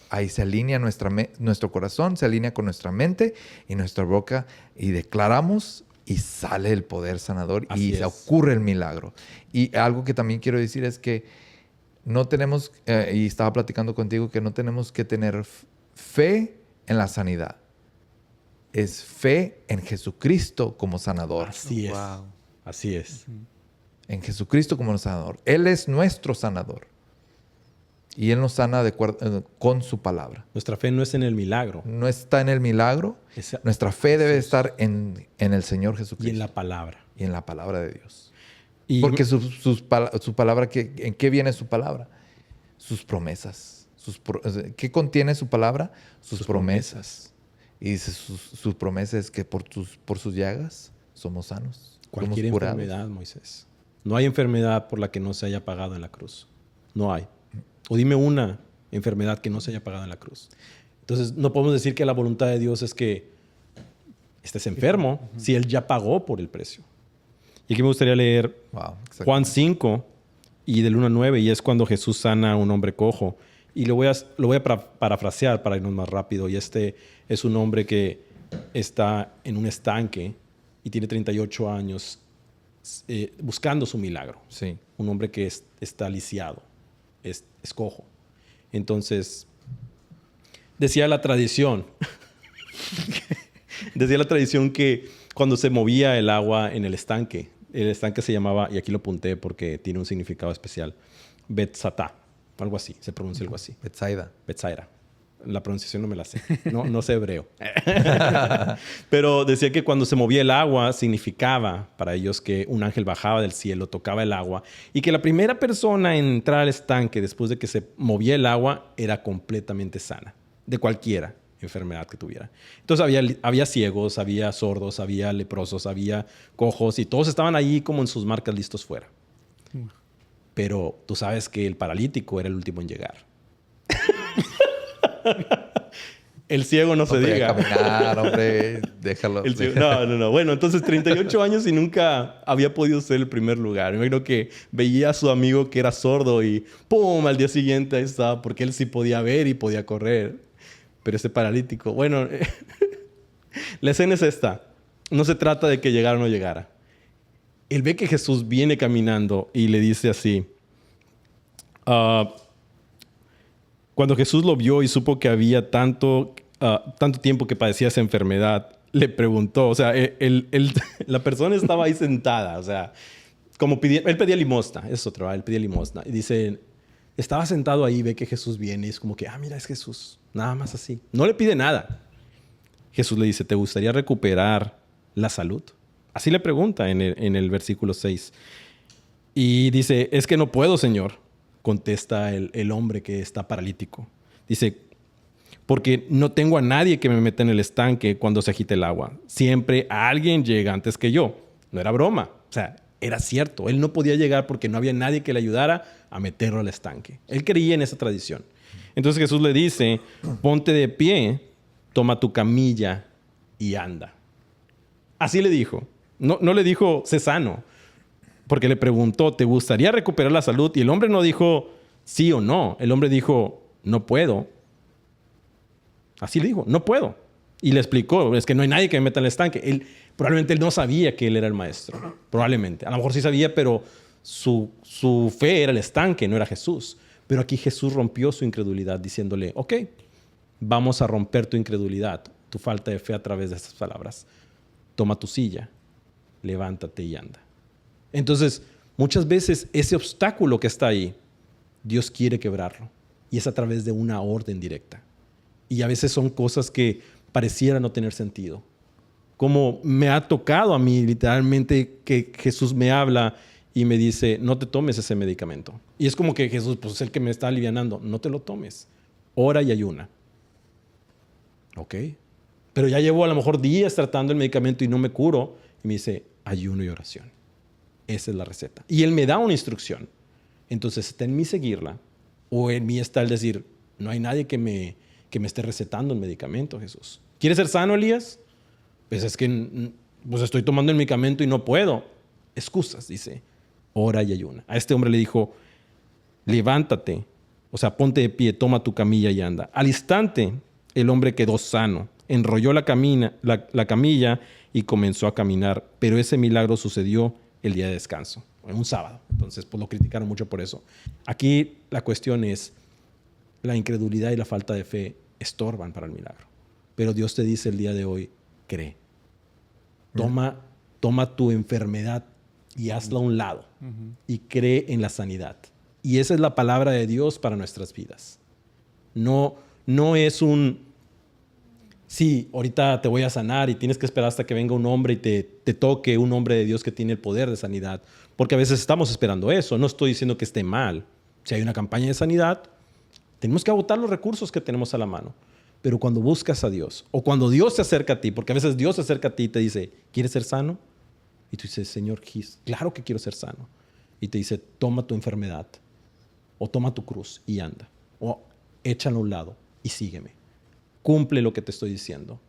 Speaker 1: ahí se alinea nuestro corazón, se alinea con nuestra mente y nuestra boca y declaramos y sale el poder sanador
Speaker 2: Así
Speaker 1: y
Speaker 2: es.
Speaker 1: ocurre el milagro. Y algo que también quiero decir es que no tenemos, y estaba platicando contigo, que no tenemos que tener fe en la sanidad. Es fe en Jesucristo como sanador.
Speaker 2: Así es.
Speaker 3: Wow.
Speaker 2: Así es.
Speaker 1: En Jesucristo como sanador. Él es nuestro sanador. Y Él nos sana de acuerdo, con su palabra.
Speaker 2: Nuestra fe no es en el milagro,
Speaker 1: No está en el milagro. Nuestra fe debe estar en el Señor Jesucristo.
Speaker 2: y en la palabra.
Speaker 1: Y en la palabra de Dios.
Speaker 2: Y
Speaker 1: Porque su palabra, ¿en qué viene su palabra? Sus promesas. ¿Qué contiene su palabra? Sus promesas. Y dice, su promesa es que por sus llagas somos sanos.
Speaker 2: cualquier
Speaker 1: somos curados.
Speaker 2: enfermedad, Moisés. No hay enfermedad por la que no se haya pagado en la cruz. No hay. O dime una enfermedad que no se haya pagado en la cruz. Entonces, no podemos decir que la voluntad de Dios es que estés enfermo si Él ya pagó por el precio. Y aquí me gustaría leer
Speaker 1: Wow, exacto.
Speaker 2: Juan 5 y del 1 al 9, y es cuando Jesús sana a un hombre cojo. Y lo voy a parafrasear para irnos más rápido. Y este es un hombre que está en un estanque y tiene 38 años buscando su milagro.
Speaker 1: Sí.
Speaker 2: Un hombre que está lisiado, es cojo. Entonces, decía la tradición que cuando se movía el agua en el estanque se llamaba, y aquí lo apunté porque tiene un significado especial, Betzatá, algo así, se pronuncia algo así. Betsaida. La pronunciación no me la sé. No sé hebreo. Pero decía que cuando se movía el agua significaba para ellos que un ángel bajaba del cielo, tocaba el agua y que la primera persona en entrar al estanque después de que se movía el agua era completamente sana, de cualquiera enfermedad que tuviera. Entonces había ciegos, había sordos, había leprosos, había cojos y todos estaban ahí como en sus marcas listos fuera. Pero tú sabes que el paralítico era el último en llegar. El ciego no se
Speaker 1: podía
Speaker 2: diga.
Speaker 1: caminar, hombre. Déjalo.
Speaker 2: El ciego- no. Bueno, entonces 38 años y nunca había podido ser el primer lugar. Me imagino que veía a su amigo que era sordo y ¡pum! Al día siguiente ahí estaba porque él sí podía ver y podía correr. Pero ese paralítico... Bueno, la escena es esta. No se trata de que llegara o no llegara. Él ve que Jesús viene caminando y le dice así... Cuando Jesús lo vio y supo que había tanto tiempo que padecía esa enfermedad, le preguntó, o sea, la persona estaba ahí sentada, o sea, él pedía limosna, es otra, ¿verdad? Él pedía limosna. Y dice, estaba sentado ahí, ve que Jesús viene y es como que, mira, es Jesús, nada más así. No le pide nada. Jesús le dice, ¿te gustaría recuperar la salud? Así le pregunta en el versículo 6. Y dice, es que no puedo, Señor. Contesta el hombre que está paralítico. Dice, porque no tengo a nadie que me meta en el estanque cuando se agite el agua. Siempre alguien llega antes que yo. No era broma. O sea, era cierto. Él no podía llegar porque no había nadie que le ayudara a meterlo al estanque. Él creía en esa tradición. Entonces Jesús le dice, ponte de pie, toma tu camilla y anda. Así le dijo. No le dijo, sé sano. Porque le preguntó, ¿te gustaría recuperar la salud? Y el hombre no dijo sí o no. El hombre dijo, no puedo. Así le dijo, no puedo. Y le explicó, es que no hay nadie que me meta en el estanque. Probablemente él no sabía que él era el maestro. Probablemente. A lo mejor sí sabía, pero su fe era el estanque, no era Jesús. Pero aquí Jesús rompió su incredulidad diciéndole, ok, vamos a romper tu incredulidad, tu falta de fe a través de estas palabras. Toma tu silla, levántate y anda. Entonces, muchas veces ese obstáculo que está ahí, Dios quiere quebrarlo. Y es a través de una orden directa. Y a veces son cosas que pareciera no tener sentido. Como me ha tocado a mí literalmente que Jesús me habla y me dice, no te tomes ese medicamento. Y es como que Jesús, pues es el que me está alivianando. No te lo tomes. Ora y ayuna. Ok. Pero ya llevo a lo mejor días tratando el medicamento y no me curo. Y me dice, ayuno y oración. Esa es la receta. Y Él me da una instrucción. Entonces está en mí seguirla. O en mí está el decir, no hay nadie que me esté recetando el medicamento, Jesús. ¿Quieres ser sano, Elías? Pues es que pues estoy tomando el medicamento y no puedo. Excusas, dice. Ora y ayuna. A este hombre le dijo, levántate, o sea, ponte de pie, toma tu camilla y anda. Al instante, el hombre quedó sano, enrolló la camilla y comenzó a caminar. Pero ese milagro sucedió el día de descanso, en un sábado. Entonces, pues lo criticaron mucho por eso. Aquí la cuestión es, la incredulidad y la falta de fe estorban para el milagro. Pero Dios te dice el día de hoy, cree. Toma tu enfermedad y hazla a un lado y cree en la sanidad. Y esa es la palabra de Dios para nuestras vidas. No es sí, ahorita te voy a sanar y tienes que esperar hasta que venga un hombre y te toque un hombre de Dios que tiene el poder de sanidad. Porque a veces estamos esperando eso. No estoy diciendo que esté mal. Si hay una campaña de sanidad, tenemos que agotar los recursos que tenemos a la mano. Pero cuando buscas a Dios o cuando Dios se acerca a ti, porque a veces Dios se acerca a ti y te dice, ¿quieres ser sano? Y tú dices, Señor, claro que quiero ser sano. Y te dice, toma tu enfermedad o toma tu cruz y anda. O échalo a un lado y sígueme. Cumple lo que te estoy diciendo.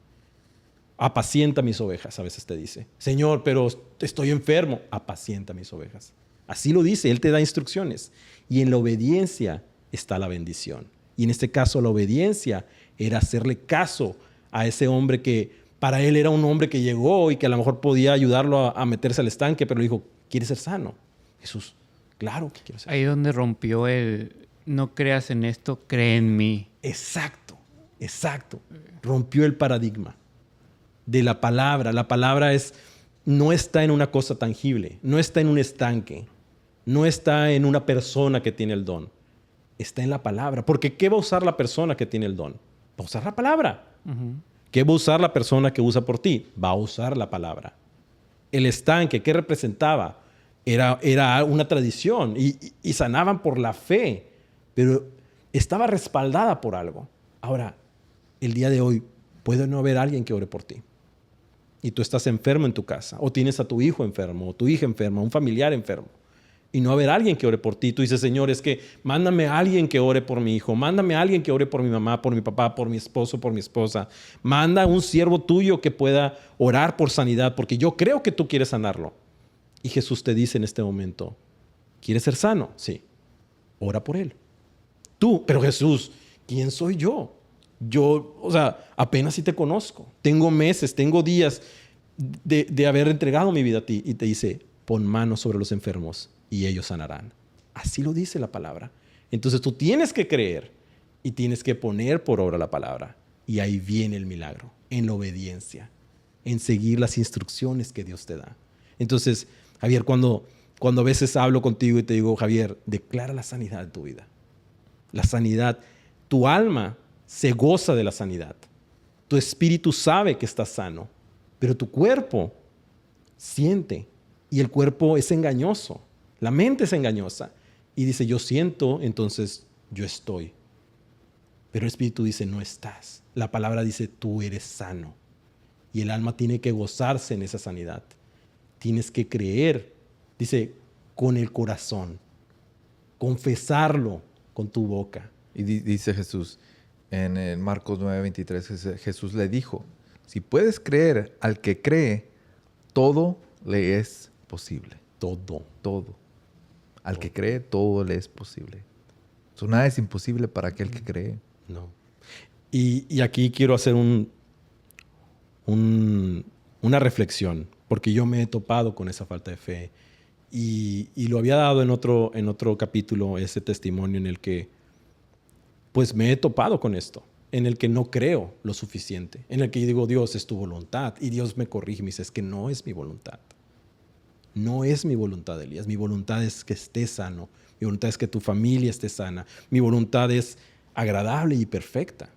Speaker 2: Apacienta mis ovejas, a veces te dice. Señor, pero estoy enfermo. Apacienta mis ovejas. Así lo dice, Él te da instrucciones. Y en la obediencia está la bendición. Y en este caso la obediencia era hacerle caso a ese hombre que para él era un hombre que llegó y que a lo mejor podía ayudarlo a meterse al estanque, pero le dijo, ¿quieres ser sano? Jesús, claro que quiero ser sano.
Speaker 3: Ahí donde rompió no creas en esto, cree en mí.
Speaker 2: Exacto. Rompió el paradigma de la palabra. La palabra no está en una cosa tangible, no está en un estanque, no está en una persona que tiene el don. Está en la palabra. Porque ¿qué va a usar la persona que tiene el don? Va a usar la palabra. ¿Qué va a usar la persona que usa por ti? Va a usar la palabra. El estanque, ¿qué representaba? Era una tradición y sanaban por la fe, pero estaba respaldada por algo. Ahora, el día de hoy, puede no haber alguien que ore por ti. Y tú estás enfermo en tu casa, o tienes a tu hijo enfermo, o tu hija enferma, un familiar enfermo. Y no haber alguien que ore por ti. Tú dices, Señor, es que mándame a alguien que ore por mi hijo. Mándame a alguien que ore por mi mamá, por mi papá, por mi esposo, por mi esposa. Manda a un siervo tuyo que pueda orar por sanidad, porque yo creo que tú quieres sanarlo. Y Jesús te dice en este momento, ¿quieres ser sano? Sí. Ora por él. Tú, pero Jesús, ¿quién soy yo? Yo, apenas si te conozco. Tengo meses, tengo días de haber entregado mi vida a ti. Y te dice, pon manos sobre los enfermos y ellos sanarán. Así lo dice la palabra. Entonces tú tienes que creer y tienes que poner por obra la palabra. Y ahí viene el milagro, en la obediencia, en seguir las instrucciones que Dios te da. Entonces, Javier, cuando a veces hablo contigo y te digo, Javier, declara la sanidad de tu vida. La sanidad, tu alma se goza de la sanidad. Tu espíritu sabe que estás sano, pero tu cuerpo siente y el cuerpo es engañoso. La mente es engañosa y dice, yo siento, entonces yo estoy. Pero el espíritu dice, no estás. La palabra dice, tú eres sano. Y el alma tiene que gozarse en esa sanidad. Tienes que creer, dice, con el corazón. Confesarlo con tu boca.
Speaker 1: Y dice Jesús, en el Marcos 9:23, Jesús le dijo, si puedes creer al que cree, todo le es posible. Todo. Al que cree, todo le es posible. Nada es imposible para aquel que cree.
Speaker 2: No. Y aquí quiero hacer una reflexión, porque yo me he topado con esa falta de fe. Y lo había dado en otro capítulo, ese testimonio en el que pues me he topado con esto, en el que no creo lo suficiente, en el que yo digo, Dios, es tu voluntad. Y Dios me corrige y me dice, es que no es mi voluntad. No es mi voluntad, Elías. Mi voluntad es que estés sano. Mi voluntad es que tu familia esté sana. Mi voluntad es agradable y perfecta.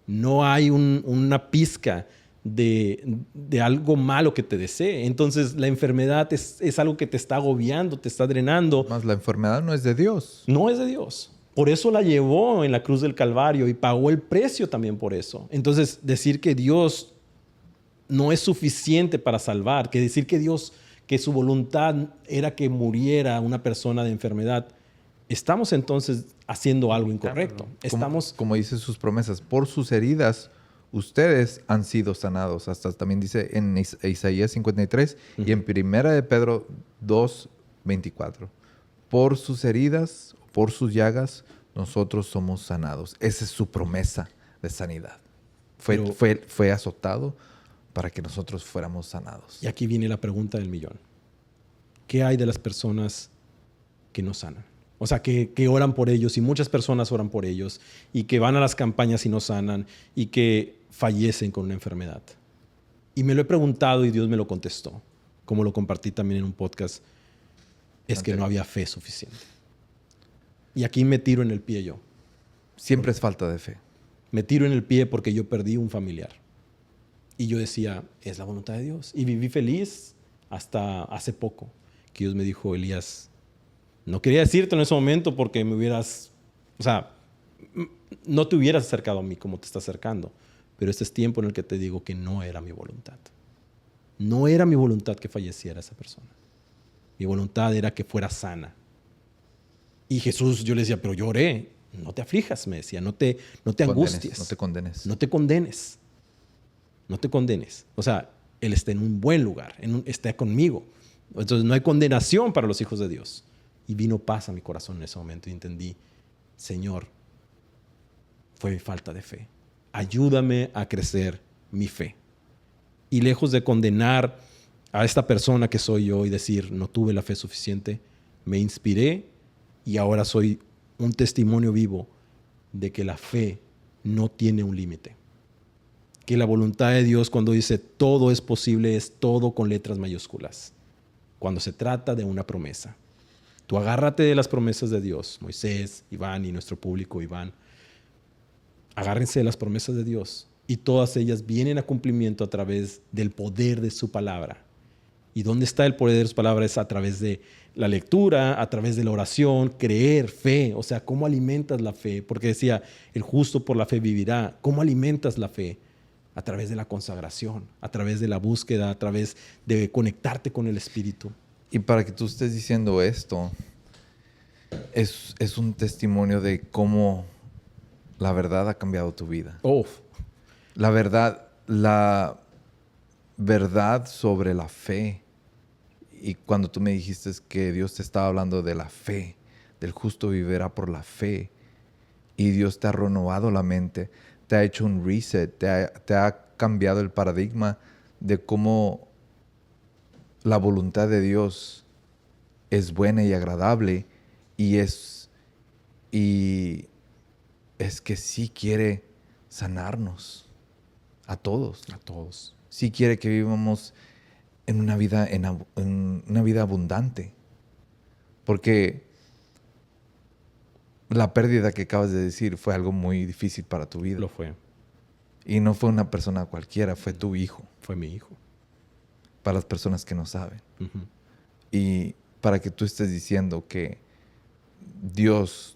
Speaker 2: No hay una pizca de algo malo que te desee. Entonces la enfermedad es algo que te está agobiando, te está drenando.
Speaker 1: Más la enfermedad no es de Dios.
Speaker 2: No es de Dios. Por eso la llevó en la cruz del Calvario y pagó el precio también por eso. Entonces decir que Dios no es suficiente para salvar, que decir que Dios, que su voluntad era que muriera una persona de enfermedad, estamos entonces haciendo algo incorrecto.
Speaker 1: Como dice sus promesas, por sus heridas ustedes han sido sanados. Hasta también dice en Isaías 53 y en Primera de Pedro 2:24. Por sus heridas, por sus llagas, nosotros somos sanados. Esa es su promesa de sanidad. Fue azotado para que nosotros fuéramos sanados.
Speaker 2: Y aquí viene la pregunta del millón. ¿Qué hay de las personas que no sanan? O sea, que oran por ellos y muchas personas oran por ellos y que van a las campañas y no sanan y que fallecen con una enfermedad. Y me lo he preguntado y Dios me lo contestó, como lo compartí también en un podcast, es que no había fe suficiente. Y aquí me tiro en el pie yo.
Speaker 1: Siempre es falta de fe.
Speaker 2: Me tiro en el pie porque yo perdí un familiar. Y yo decía, es la voluntad de Dios. Y viví feliz hasta hace poco, que Dios me dijo, Elías, no quería decirte en ese momento porque me hubieras, o sea, no te hubieras acercado a mí como te estás acercando. Pero este es tiempo en el que te digo que no era mi voluntad. No era mi voluntad que falleciera esa persona. Mi voluntad era que fuera sana. Y Jesús, yo le decía, pero yo oré. No te aflijas, me decía, no te angusties.
Speaker 1: No te condenes.
Speaker 2: No te condenes. No te condenes. O sea, Él está en un buen lugar, está conmigo. Entonces no hay condenación para los hijos de Dios. Y vino paz a mi corazón en ese momento y entendí, Señor, fue mi falta de fe. Ayúdame a crecer mi fe. Y lejos de condenar a esta persona que soy yo y decir, no tuve la fe suficiente, me inspiré y ahora soy un testimonio vivo de que la fe no tiene un límite. Que la voluntad de Dios, cuando dice todo es posible, es todo con letras mayúsculas. Cuando se trata de una promesa. Tú agárrate de las promesas de Dios. Moisés, Iván y nuestro público, Iván. Agárrense de las promesas de Dios. Y todas ellas vienen a cumplimiento a través del poder de su palabra. ¿Y dónde está el poder de sus palabras? Es a través de la lectura, a través de la oración, creer, fe. O sea, ¿cómo alimentas la fe? Porque decía, el justo por la fe vivirá. ¿Cómo alimentas la fe? A través de la consagración, a través de la búsqueda, a través de conectarte con el Espíritu.
Speaker 1: Y para que tú estés diciendo esto, es un testimonio de cómo la verdad ha cambiado tu vida.
Speaker 2: Oh.
Speaker 1: La verdad sobre la fe. Y cuando tú me dijiste que Dios te estaba hablando de la fe, del justo vivirá por la fe, y Dios te ha renovado la mente, te ha hecho un reset, te ha cambiado el paradigma de cómo la voluntad de Dios es buena y agradable y es que sí quiere sanarnos a todos.
Speaker 2: A todos.
Speaker 1: Sí quiere que vivamos en una vida abundante. Porque la pérdida que acabas de decir fue algo muy difícil para tu vida.
Speaker 2: Lo fue.
Speaker 1: Y no fue una persona cualquiera, fue tu hijo.
Speaker 2: Fue mi hijo.
Speaker 1: Para las personas que no saben.
Speaker 2: Uh-huh.
Speaker 1: Y para que tú estés diciendo que Dios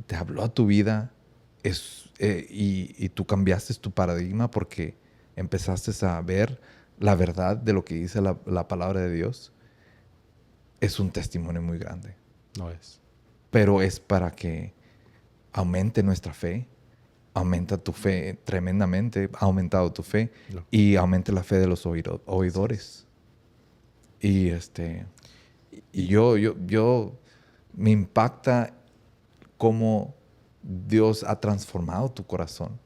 Speaker 1: te habló a tu vida y tú cambiaste tu paradigma porque empezaste a ver la verdad de lo que dice la palabra de Dios, es un testimonio muy grande.
Speaker 2: No es.
Speaker 1: Pero es para que aumente nuestra fe, aumenta tu fe tremendamente, ha aumentado tu fe y aumente la fe de los oidores. Y yo me impacta cómo Dios ha transformado tu corazón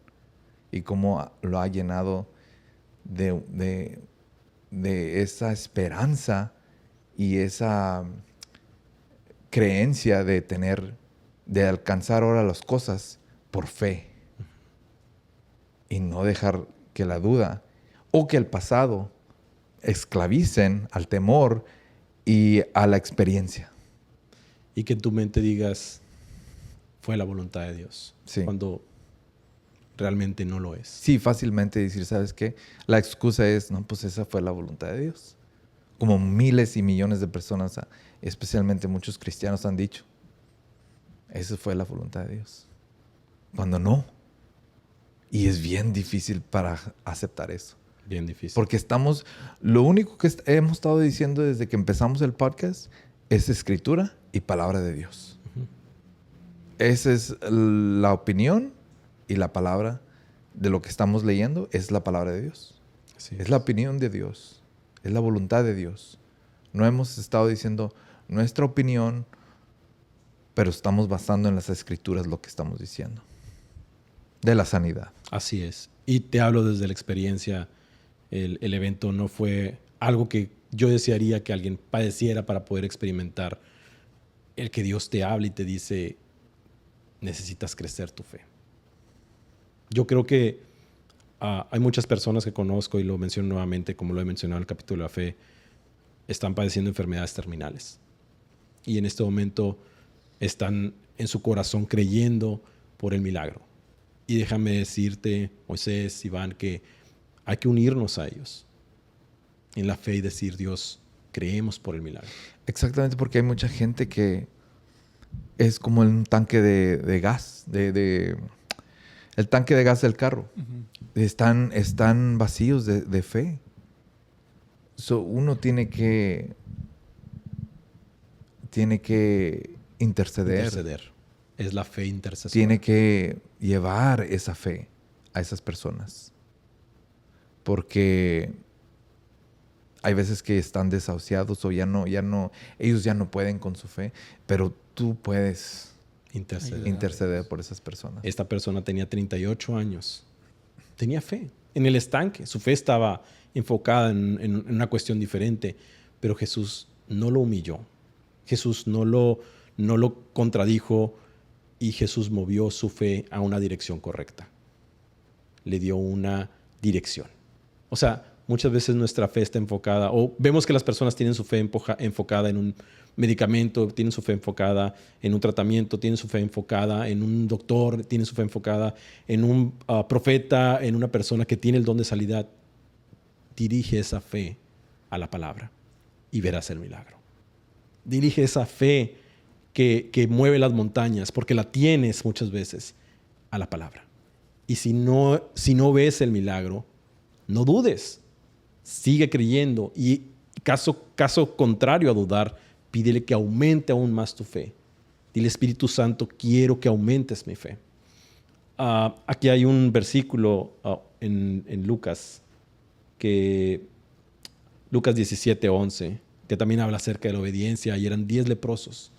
Speaker 1: y cómo lo ha llenado de esa esperanza y esa creencia de alcanzar ahora las cosas por fe y no dejar que la duda o que el pasado esclavicen al temor y a la experiencia.
Speaker 2: Y que en tu mente digas, fue la voluntad de Dios.
Speaker 1: Sí.
Speaker 2: Cuando realmente no lo es.
Speaker 1: Sí, fácilmente decir, ¿sabes qué? La excusa es, no, pues esa fue la voluntad de Dios. Como miles y millones de personas, especialmente muchos cristianos han dicho, esa fue la voluntad de Dios. Cuando no. Y es bien difícil para aceptar eso.
Speaker 2: Bien difícil.
Speaker 1: Porque lo único que hemos estado diciendo desde que empezamos el podcast es escritura y palabra de Dios. Esa es la opinión y la palabra de lo que estamos leyendo, es la palabra de Dios.
Speaker 2: Así
Speaker 1: Es la opinión de Dios. Es la voluntad de Dios. No hemos estado diciendo nuestra opinión, pero estamos basando en las escrituras lo que estamos diciendo. De la sanidad.
Speaker 2: Así es. Y te hablo desde la experiencia. El evento no fue algo que yo desearía que alguien padeciera para poder experimentar el que Dios te hable y te dice, necesitas crecer tu fe. Yo creo que hay muchas personas que conozco, y lo menciono nuevamente, como lo he mencionado en el capítulo de la fe, están padeciendo enfermedades terminales. Y en este momento están en su corazón creyendo por el milagro. Y déjame decirte, Moisés, Iván, que hay que unirnos a ellos en la fe y decir, Dios, creemos por el milagro.
Speaker 1: Exactamente, porque hay mucha gente que es como un tanque de gas, el tanque de gas del carro. Están vacíos de fe. Uno tiene que interceder.
Speaker 2: Es la fe intercesora.
Speaker 1: Tiene que llevar esa fe a esas personas. Porque hay veces que están desahuciados o ellos ya no pueden con su fe, pero tú puedes interceder por esas personas.
Speaker 2: Esta persona tenía 38 años. Tenía fe en el estanque. Su fe estaba enfocada en una cuestión diferente, pero Jesús no lo humilló. Jesús no lo contradijo y Jesús movió su fe a una dirección correcta. Le dio una dirección. O sea, muchas veces nuestra fe está enfocada, o vemos que las personas tienen su fe enfocada en un medicamento, tienen su fe enfocada en un tratamiento, tienen su fe enfocada en un doctor, tienen su fe enfocada en un profeta, en una persona que tiene el don de sanidad. Dirige esa fe a la palabra y verás el milagro. Dirige esa fe que mueve las montañas, porque la tienes muchas veces a la palabra. Y si no ves el milagro, no dudes. Sigue creyendo y caso contrario a dudar, pídele que aumente aún más tu fe. Dile, Espíritu Santo, quiero que aumentes mi fe. Aquí hay un versículo en Lucas, Lucas 17:11, que también habla acerca de la obediencia, y eran 10 leprosos,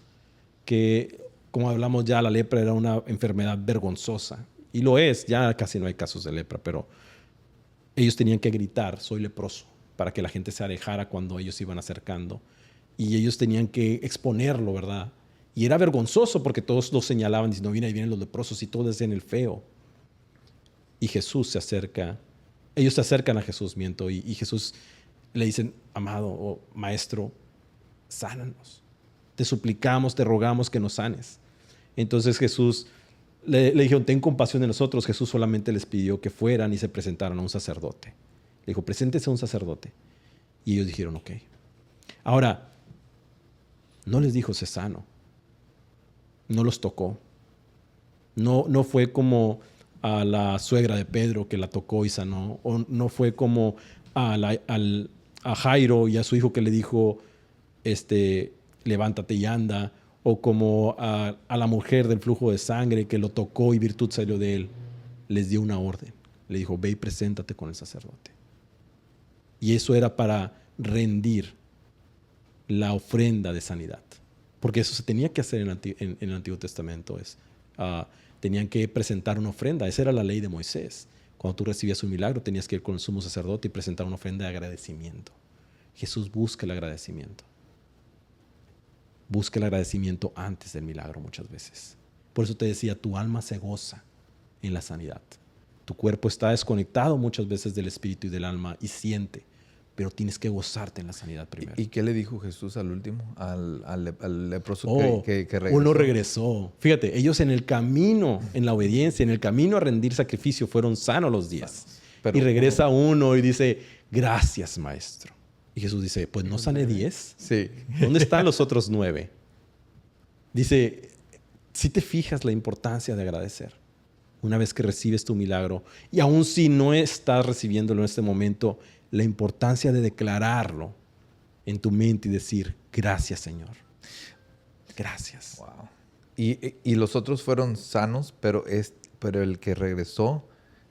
Speaker 2: que como hablamos ya, la lepra era una enfermedad vergonzosa, y lo es, ya casi no hay casos de lepra, pero ellos tenían que gritar, soy leproso, para que la gente se alejara cuando ellos iban acercando. Y ellos tenían que exponerlo, ¿verdad? Y era vergonzoso porque todos lo señalaban diciendo, ahí vienen los leprosos, y todos decían el feo. Y Jesús se acerca, ellos se acercan a Jesús, y Jesús le dicen, amado o maestro, sánanos. Te suplicamos, te rogamos que nos sanes. Entonces Jesús le dijeron, ten compasión de nosotros. Jesús solamente les pidió que fueran y se presentaran a un sacerdote. Le dijo, preséntese a un sacerdote. Y ellos dijeron, ok. Ahora, no les dijo, sé sano. No los tocó. No fue como a la suegra de Pedro que la tocó y sanó. O no fue como a Jairo y a su hijo que le dijo, levántate y anda. O como a la mujer del flujo de sangre que lo tocó y virtud salió de él. Les dio una orden. Le dijo, ve y preséntate con el sacerdote. Y eso era para rendir la ofrenda de sanidad. Porque eso se tenía que hacer en el Antiguo Testamento. Tenían que presentar una ofrenda. Esa era la ley de Moisés. Cuando tú recibías un milagro, tenías que ir con el sumo sacerdote y presentar una ofrenda de agradecimiento. Jesús busca el agradecimiento. Busca el agradecimiento antes del milagro muchas veces. Por eso te decía, tu alma se goza en la sanidad. Tu cuerpo está desconectado muchas veces del espíritu y del alma y siente, pero tienes que gozarte en la sanidad primero.
Speaker 1: ¿Y qué le dijo Jesús al último? Al leproso que regresó.
Speaker 2: Uno regresó. Fíjate, ellos en el camino, en la obediencia, en el camino a rendir sacrificio, fueron sanos los 10.
Speaker 1: Pero
Speaker 2: y regresa uno y dice, gracias, maestro. Y Jesús dice, pues no sané 10.
Speaker 1: Sí.
Speaker 2: ¿Dónde están los otros 9? Dice, si te fijas la importancia de agradecer. Una vez que recibes tu milagro, y aun si no estás recibiéndolo en este momento, la importancia de declararlo en tu mente y decir, gracias, Señor. Gracias.
Speaker 1: Wow. Y los otros fueron sanos, pero el que regresó,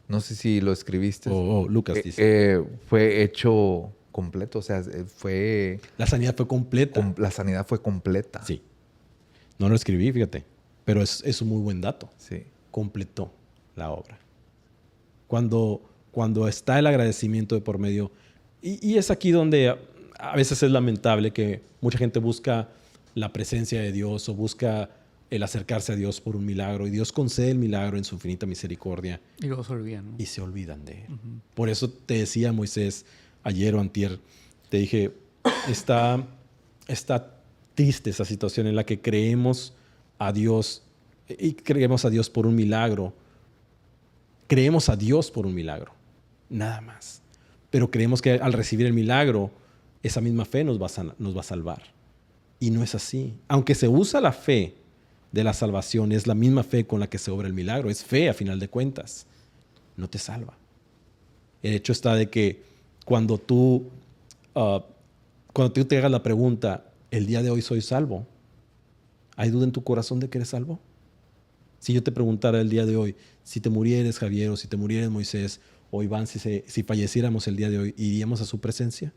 Speaker 1: no sé si lo escribiste.
Speaker 2: Lucas dice.
Speaker 1: Fue hecho completo, o sea, fue...
Speaker 2: La sanidad fue completa.
Speaker 1: La sanidad fue completa.
Speaker 2: Sí. No lo escribí, fíjate. Pero es un muy buen dato.
Speaker 1: Sí.
Speaker 2: Completó la obra. Cuando está el agradecimiento de por medio, y es aquí donde a veces es lamentable que mucha gente busca la presencia de Dios o busca el acercarse a Dios por un milagro, y Dios concede el milagro en su infinita misericordia.
Speaker 3: Y luego se olvidan, ¿no?
Speaker 2: Y se olvidan de Él. Por eso te decía, Moisés, ayer o antier, te dije, está triste esa situación en la que creemos a Dios y creemos a Dios por un milagro. Creemos a Dios por un milagro, nada más. Pero creemos que al recibir el milagro, esa misma fe nos va a salvar. Y no es así. Aunque se usa la fe de la salvación, es la misma fe con la que se obra el milagro. Es fe, a final de cuentas. No te salva. El hecho está de que cuando tú te hagas la pregunta, ¿el día de hoy soy salvo? ¿Hay duda en tu corazón de que eres salvo? Si yo te preguntara el día de hoy, si te murieres, Javier, o si te murieres, Moisés, o Iván, si falleciéramos el día de hoy, ¿iríamos a su presencia?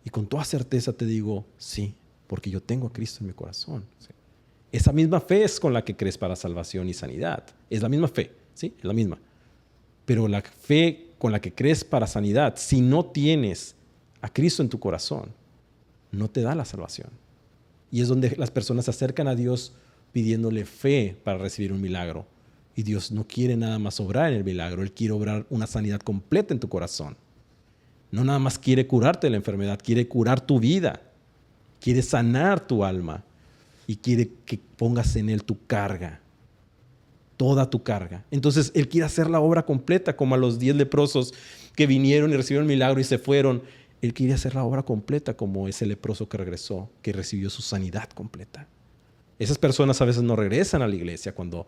Speaker 2: Y con toda certeza te digo, sí, porque yo tengo a Cristo en mi corazón. Sí. Esa misma fe es con la que crees para salvación y sanidad. Es la misma fe, ¿sí? Es la misma. Pero la fe con la que crees para sanidad, si no tienes a Cristo en tu corazón, no te da la salvación. Y es donde las personas se acercan a Dios pidiéndole fe para recibir un milagro. Y Dios no quiere nada más obrar en el milagro. Él quiere obrar una sanidad completa en tu corazón. No nada más quiere curarte de la enfermedad, quiere curar tu vida. Quiere sanar tu alma. Y quiere que pongas en Él tu carga. Toda tu carga. Entonces, Él quiere hacer la obra completa, como a los 10 leprosos que vinieron y recibieron el milagro y se fueron. Él quiere hacer la obra completa, como ese leproso que regresó, que recibió su sanidad completa. Esas personas a veces no regresan a la iglesia cuando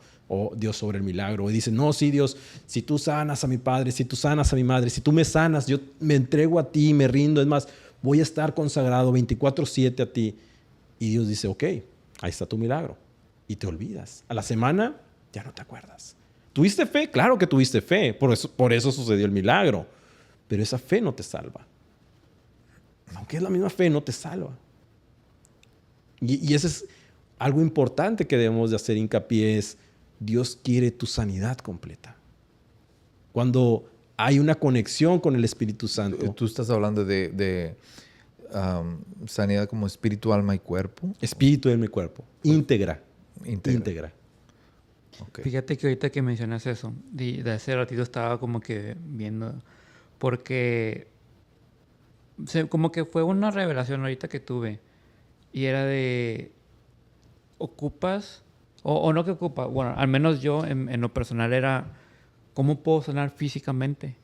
Speaker 2: Dios obra el milagro. Y dicen, no, sí, Dios, si tú sanas a mi padre, si tú sanas a mi madre, si tú me sanas, yo me entrego a ti, me rindo. Es más, voy a estar consagrado 24/7 a ti. Y Dios dice, ok, ahí está tu milagro. Y te olvidas. A la semana ya no te acuerdas. ¿Tuviste fe? Claro que tuviste fe. Por eso sucedió el milagro. Pero esa fe no te salva. Aunque es la misma fe, no te salva. Y eso es algo importante que debemos de hacer hincapié, es Dios quiere tu sanidad completa. Cuando hay una conexión con el Espíritu Santo.
Speaker 1: Tú estás hablando de sanidad como espíritu, alma y cuerpo.
Speaker 2: Espíritu, alma y cuerpo. Íntegra.
Speaker 1: Okay.
Speaker 3: Fíjate que ahorita que mencionas eso, de hace ratito estaba como que viendo, porque como que fue una revelación ahorita que tuve, y era de, ocupas, o no que ocupa, bueno, al menos yo en lo personal era, ¿cómo puedo sanar físicamente?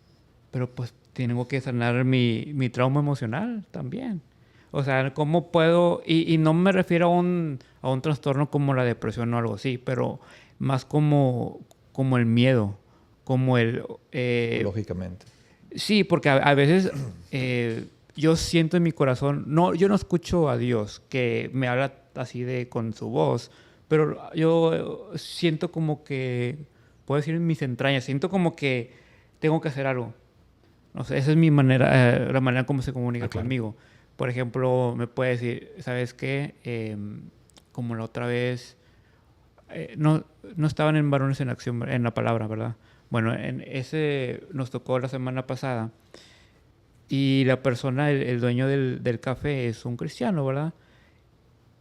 Speaker 3: Pero pues tengo que sanar mi trauma emocional también. O sea, ¿cómo puedo? Y no me refiero a un trastorno como la depresión o algo así, pero más como el miedo, como el...
Speaker 1: Lógicamente.
Speaker 3: Sí, porque a veces yo siento en mi corazón, yo no escucho a Dios que me habla así con su voz, pero yo siento como que, puedo decir en mis entrañas, siento como que tengo que hacer algo. No sé, esa es mi manera, la manera como se comunica conmigo. Por ejemplo, me puede decir, ¿sabes qué? Como la otra vez, no estaban en Varones en Acción, en la palabra, ¿verdad? Bueno, en ese nos tocó la semana pasada. Y la persona, el dueño del café es un cristiano, ¿verdad?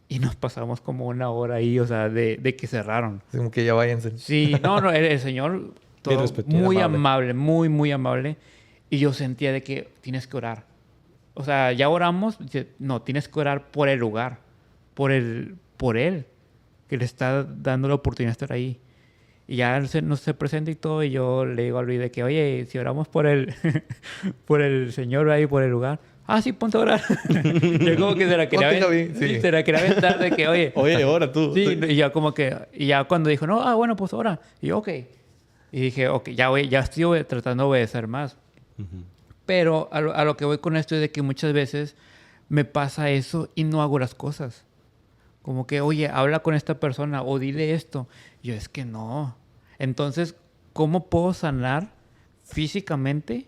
Speaker 3: Y nos pasamos como una hora ahí, o sea, de que cerraron.
Speaker 1: Como que ya váyanse.
Speaker 3: Sí, el señor todo muy amable, muy, muy amable. Y yo sentía de que tienes que orar. o sea, ya oramos, dice, no, tienes que orar por el lugar, por él, que le está dando la oportunidad de estar ahí. Y ya no se presenta y todo, y yo le digo a Luis de que, oye, si oramos por el, por el Señor ahí, por el lugar. Ah, sí, ponte a orar. Yo como que se la quería
Speaker 1: Ponte,
Speaker 3: aventar,
Speaker 1: Javi, sí.
Speaker 3: se la quería aventar de que, oye,
Speaker 2: Oye, ahora tú.
Speaker 3: sí, y ya como que, y ya cuando dijo, no, bueno, pues ora. Y yo, ok. Y dije, ok, ya estoy tratando de obedecer más.
Speaker 2: Ujú.
Speaker 3: Pero a lo que voy con esto es de que muchas veces me pasa eso y no hago las cosas. Como que, oye, habla con esta persona o dile esto. Yo, es que no. Entonces, ¿cómo puedo sanar físicamente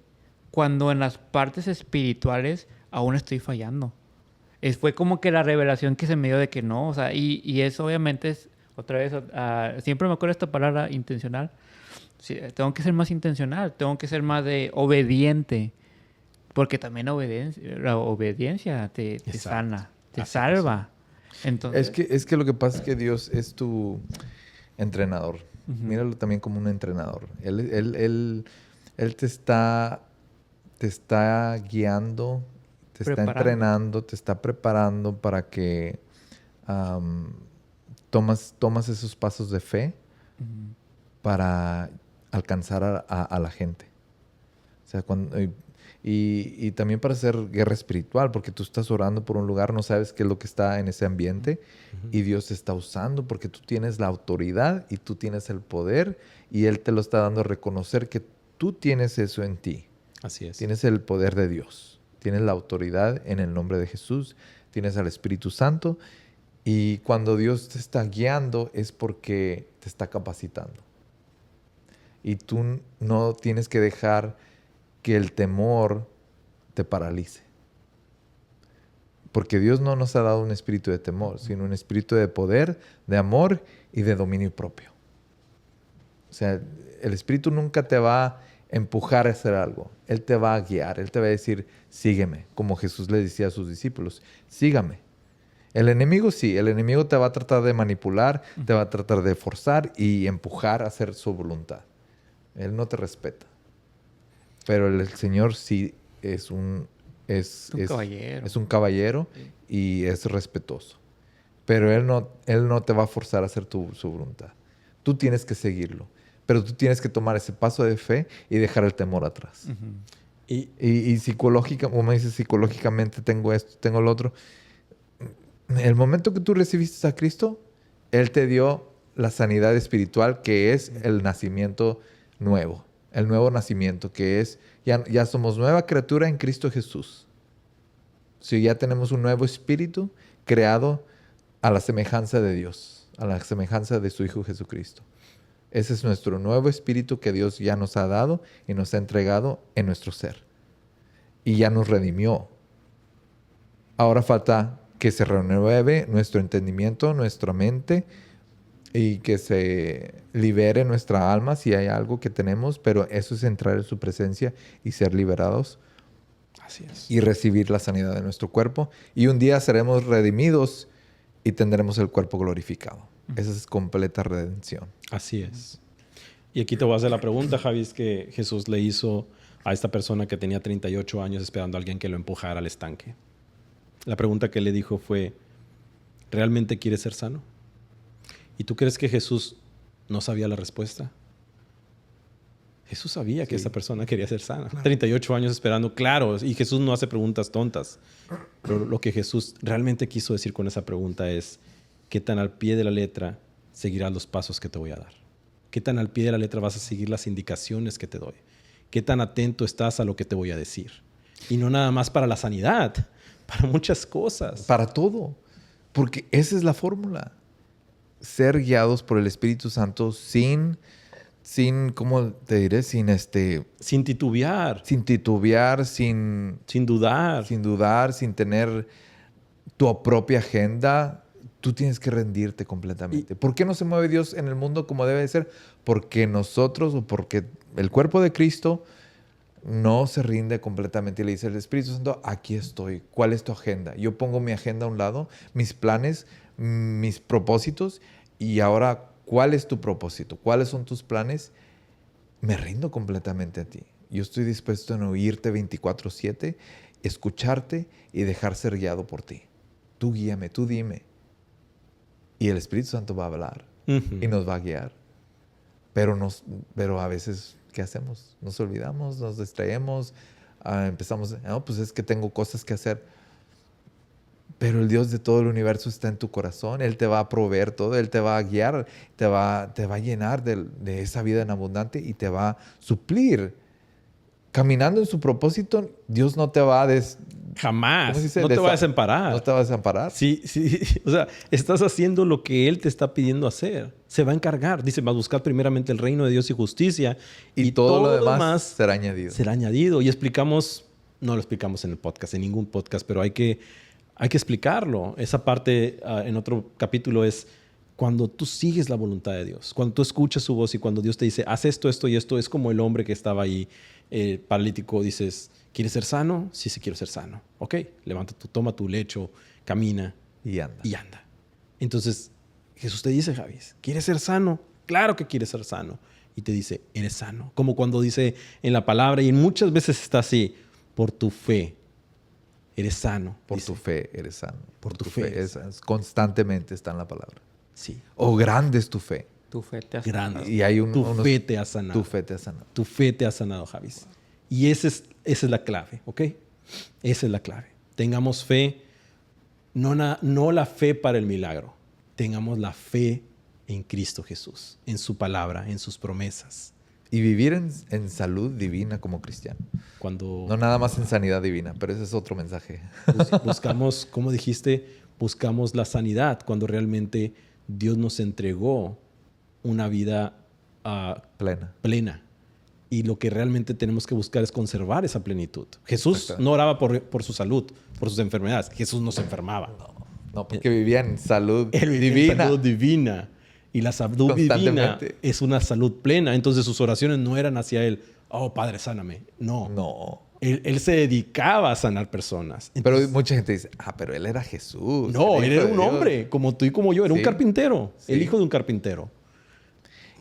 Speaker 3: cuando en las partes espirituales aún estoy fallando? Fue como que la revelación que se me dio de que no, o sea, y eso obviamente es, otra vez, siempre me acuerdo esta palabra, intencional. Sí, tengo que ser más intencional, tengo que ser más de obediente, porque también la obediencia te
Speaker 2: Exacto.
Speaker 3: sana, te
Speaker 2: Así
Speaker 3: salva. Entonces,
Speaker 1: Es que lo que pasa es que Dios es tu entrenador. Míralo también como un entrenador. Él te está guiando, te está
Speaker 3: Preparando.
Speaker 1: entrenando, te está preparando para que tomas esos pasos de fe para alcanzar a la gente. O sea, y también para hacer guerra espiritual, porque tú estás orando por un lugar, no sabes qué es lo que está en ese ambiente, y Dios te está usando porque tú tienes la autoridad y tú tienes el poder, y Él te lo está dando a reconocer que tú tienes eso en ti.
Speaker 2: Así es.
Speaker 1: Tienes el poder de Dios, tienes la autoridad en el nombre de Jesús, tienes al Espíritu Santo, y cuando Dios te está guiando es porque te está capacitando. Y tú no tienes que dejar que el temor te paralice. Porque Dios no nos ha dado un espíritu de temor, sino un espíritu de poder, de amor y de dominio propio. O sea, el espíritu nunca te va a empujar a hacer algo. Él te va a guiar, Él te va a decir, sígueme, como Jesús le decía a sus discípulos, sígame. El enemigo sí, el enemigo te va a tratar de manipular, te va a tratar de forzar y empujar a hacer su voluntad. Él no te respeta. Pero el Señor sí es un
Speaker 3: caballero.
Speaker 1: Es un caballero y es respetuoso. Pero Él no te va a forzar a hacer su voluntad. Tú tienes que seguirlo. Pero tú tienes que tomar ese paso de fe y dejar el temor atrás. Y como me dices, psicológicamente tengo esto, tengo lo otro. El momento que tú recibiste a Cristo, Él te dio la sanidad espiritual, que es el nacimiento nuevo. El nuevo nacimiento, que es, ya somos nueva criatura en Cristo Jesús. Si ya tenemos un nuevo espíritu creado a la semejanza de Dios, a la semejanza de su Hijo Jesucristo. Ese es nuestro nuevo espíritu que Dios ya nos ha dado y nos ha entregado en nuestro ser. Y ya nos redimió. Ahora falta que se renueve nuestro entendimiento, nuestra mente, y que se libere nuestra alma si hay algo que tenemos, pero eso es entrar en su presencia y ser liberados.
Speaker 2: Así es.
Speaker 1: Y recibir la sanidad de nuestro cuerpo. Y un día seremos redimidos y tendremos el cuerpo glorificado. Esa es completa redención.
Speaker 2: Así es. Y aquí te voy a hacer la pregunta, Javi, es que Jesús le hizo a esta persona que tenía 38 años esperando a alguien que lo empujara al estanque. La pregunta que le dijo fue, ¿realmente quieres ser sano? ¿Y tú crees que Jesús no sabía la respuesta? Jesús sabía que esa persona quería ser sana. Claro. 38 años esperando, claro. Y Jesús no hace preguntas tontas. Pero lo que Jesús realmente quiso decir con esa pregunta es, ¿qué tan al pie de la letra seguirás los pasos que te voy a dar? ¿Qué tan al pie de la letra vas a seguir las indicaciones que te doy? ¿Qué tan atento estás a lo que te voy a decir? Y no nada más para la sanidad, para muchas cosas.
Speaker 1: Para todo. Porque esa es la fórmula. Ser guiados por el Espíritu Santo sin ¿cómo te diré? Sin
Speaker 2: titubear.
Speaker 1: Sin titubear, sin
Speaker 2: dudar.
Speaker 1: Sin dudar, sin tener tu propia agenda. Tú tienes que rendirte completamente. ¿Por qué no se mueve Dios en el mundo como debe de ser? Porque nosotros, o porque el cuerpo de Cristo no se rinde completamente y le dice al Espíritu Santo, aquí estoy. ¿Cuál es tu agenda? Yo pongo mi agenda a un lado, mis planes, mis propósitos, y ahora, ¿cuál es tu propósito? ¿Cuáles son tus planes? Me rindo completamente a ti. Yo estoy dispuesto a oírte 24/7 escucharte y dejar ser guiado por ti. Tú guíame, tú dime. Y el Espíritu Santo va a hablar y nos va a guiar. Pero a veces, ¿qué hacemos? Nos olvidamos, nos distraemos, empezamos, no, pues es que tengo cosas que hacer. Pero el Dios de todo el universo está en tu corazón. Él te va a proveer todo, Él te va a guiar, te va a llenar de esa vida en abundante y te va a suplir. Caminando en su propósito, Dios no te va a
Speaker 2: Jamás.
Speaker 1: ¿cómo se dice?
Speaker 2: No te va a desamparar.
Speaker 1: No te va a desamparar.
Speaker 2: Sí, sí. O sea, estás haciendo lo que Él te está pidiendo hacer. Se va a encargar. Dice, vas a buscar primeramente el reino de Dios y justicia.
Speaker 1: Y todo lo demás será añadido.
Speaker 2: Será añadido. Y explicamos, no lo explicamos en el podcast, en ningún podcast, pero hay que explicarlo. Esa parte en otro capítulo es cuando tú sigues la voluntad de Dios. Cuando tú escuchas su voz y cuando Dios te dice, haz esto, esto y esto. Es como el hombre que estaba ahí paralítico. Dices, ¿quieres ser sano? Sí, sí quiero ser sano. Ok, toma tu lecho, camina
Speaker 1: Y anda.
Speaker 2: y anda. Entonces, Jesús te dice, Javis, ¿quieres ser sano? Claro que quieres ser sano. Y te dice, eres sano. Como cuando dice en la palabra, y muchas veces está así, por tu fe, eres sano.
Speaker 1: Por
Speaker 2: Dice,
Speaker 1: tu fe eres sano.
Speaker 2: Por tu fe.
Speaker 1: Constantemente está en la palabra.
Speaker 2: Sí.
Speaker 1: Oh, grande es tu fe.
Speaker 3: Tu fe te hace
Speaker 2: Grande.
Speaker 1: Y hay
Speaker 2: Tu fe te ha sanado.
Speaker 1: Tu fe te ha sanado.
Speaker 2: Tu fe te ha sanado, Javis. Y esa es la clave, ¿ok? Esa es la clave. Tengamos fe, no la fe para el milagro. Tengamos la fe en Cristo Jesús, en su palabra, en sus promesas.
Speaker 1: Y vivir en salud divina como cristiano.
Speaker 2: Cuando
Speaker 1: No nada más en sanidad divina, pero ese es otro mensaje.
Speaker 2: buscamos, como dijiste, buscamos la sanidad cuando realmente Dios nos entregó una vida plena. Y lo que realmente tenemos que buscar es conservar esa plenitud. Jesús no oraba por su salud, por sus enfermedades. Jesús no se enfermaba.
Speaker 1: No, porque vivía en salud
Speaker 2: Él vivía
Speaker 1: divina.
Speaker 2: en salud divina. Y la salud divina es una salud plena. Entonces sus oraciones no eran hacia Él. Oh, Padre, sáname. No.
Speaker 1: No.
Speaker 2: Él se dedicaba a sanar personas.
Speaker 1: Pero mucha gente dice, pero él era Jesús.
Speaker 2: No,
Speaker 1: el
Speaker 2: él
Speaker 1: Hijo
Speaker 2: era
Speaker 1: de
Speaker 2: un
Speaker 1: Dios.
Speaker 2: hombre, como tú y como yo. Era un
Speaker 1: Sí.
Speaker 2: carpintero.
Speaker 1: Sí.
Speaker 2: El hijo de un carpintero.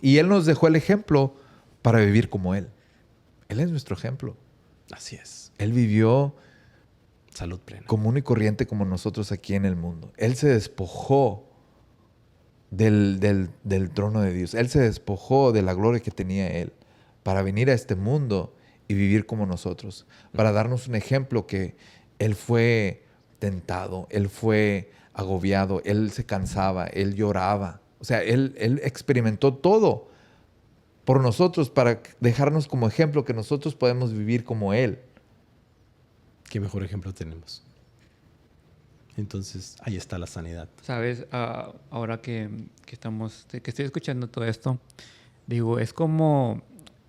Speaker 1: Y Él nos dejó el ejemplo para vivir como Él. Él es nuestro ejemplo.
Speaker 2: Así es.
Speaker 1: Él vivió
Speaker 2: Salud plena.
Speaker 1: común y corriente como nosotros aquí en el mundo. Él se despojó del trono de Dios. Él se despojó de la gloria que tenía Él para venir a este mundo y vivir como nosotros. Para darnos un ejemplo que Él fue tentado, Él fue agobiado, Él se cansaba, Él lloraba. O sea, Él experimentó todo por nosotros para dejarnos como ejemplo que nosotros podemos vivir como Él.
Speaker 2: ¿Qué mejor ejemplo tenemos? Entonces, ahí está la sanidad.
Speaker 3: Sabes, ahora que estoy escuchando todo esto, digo, es como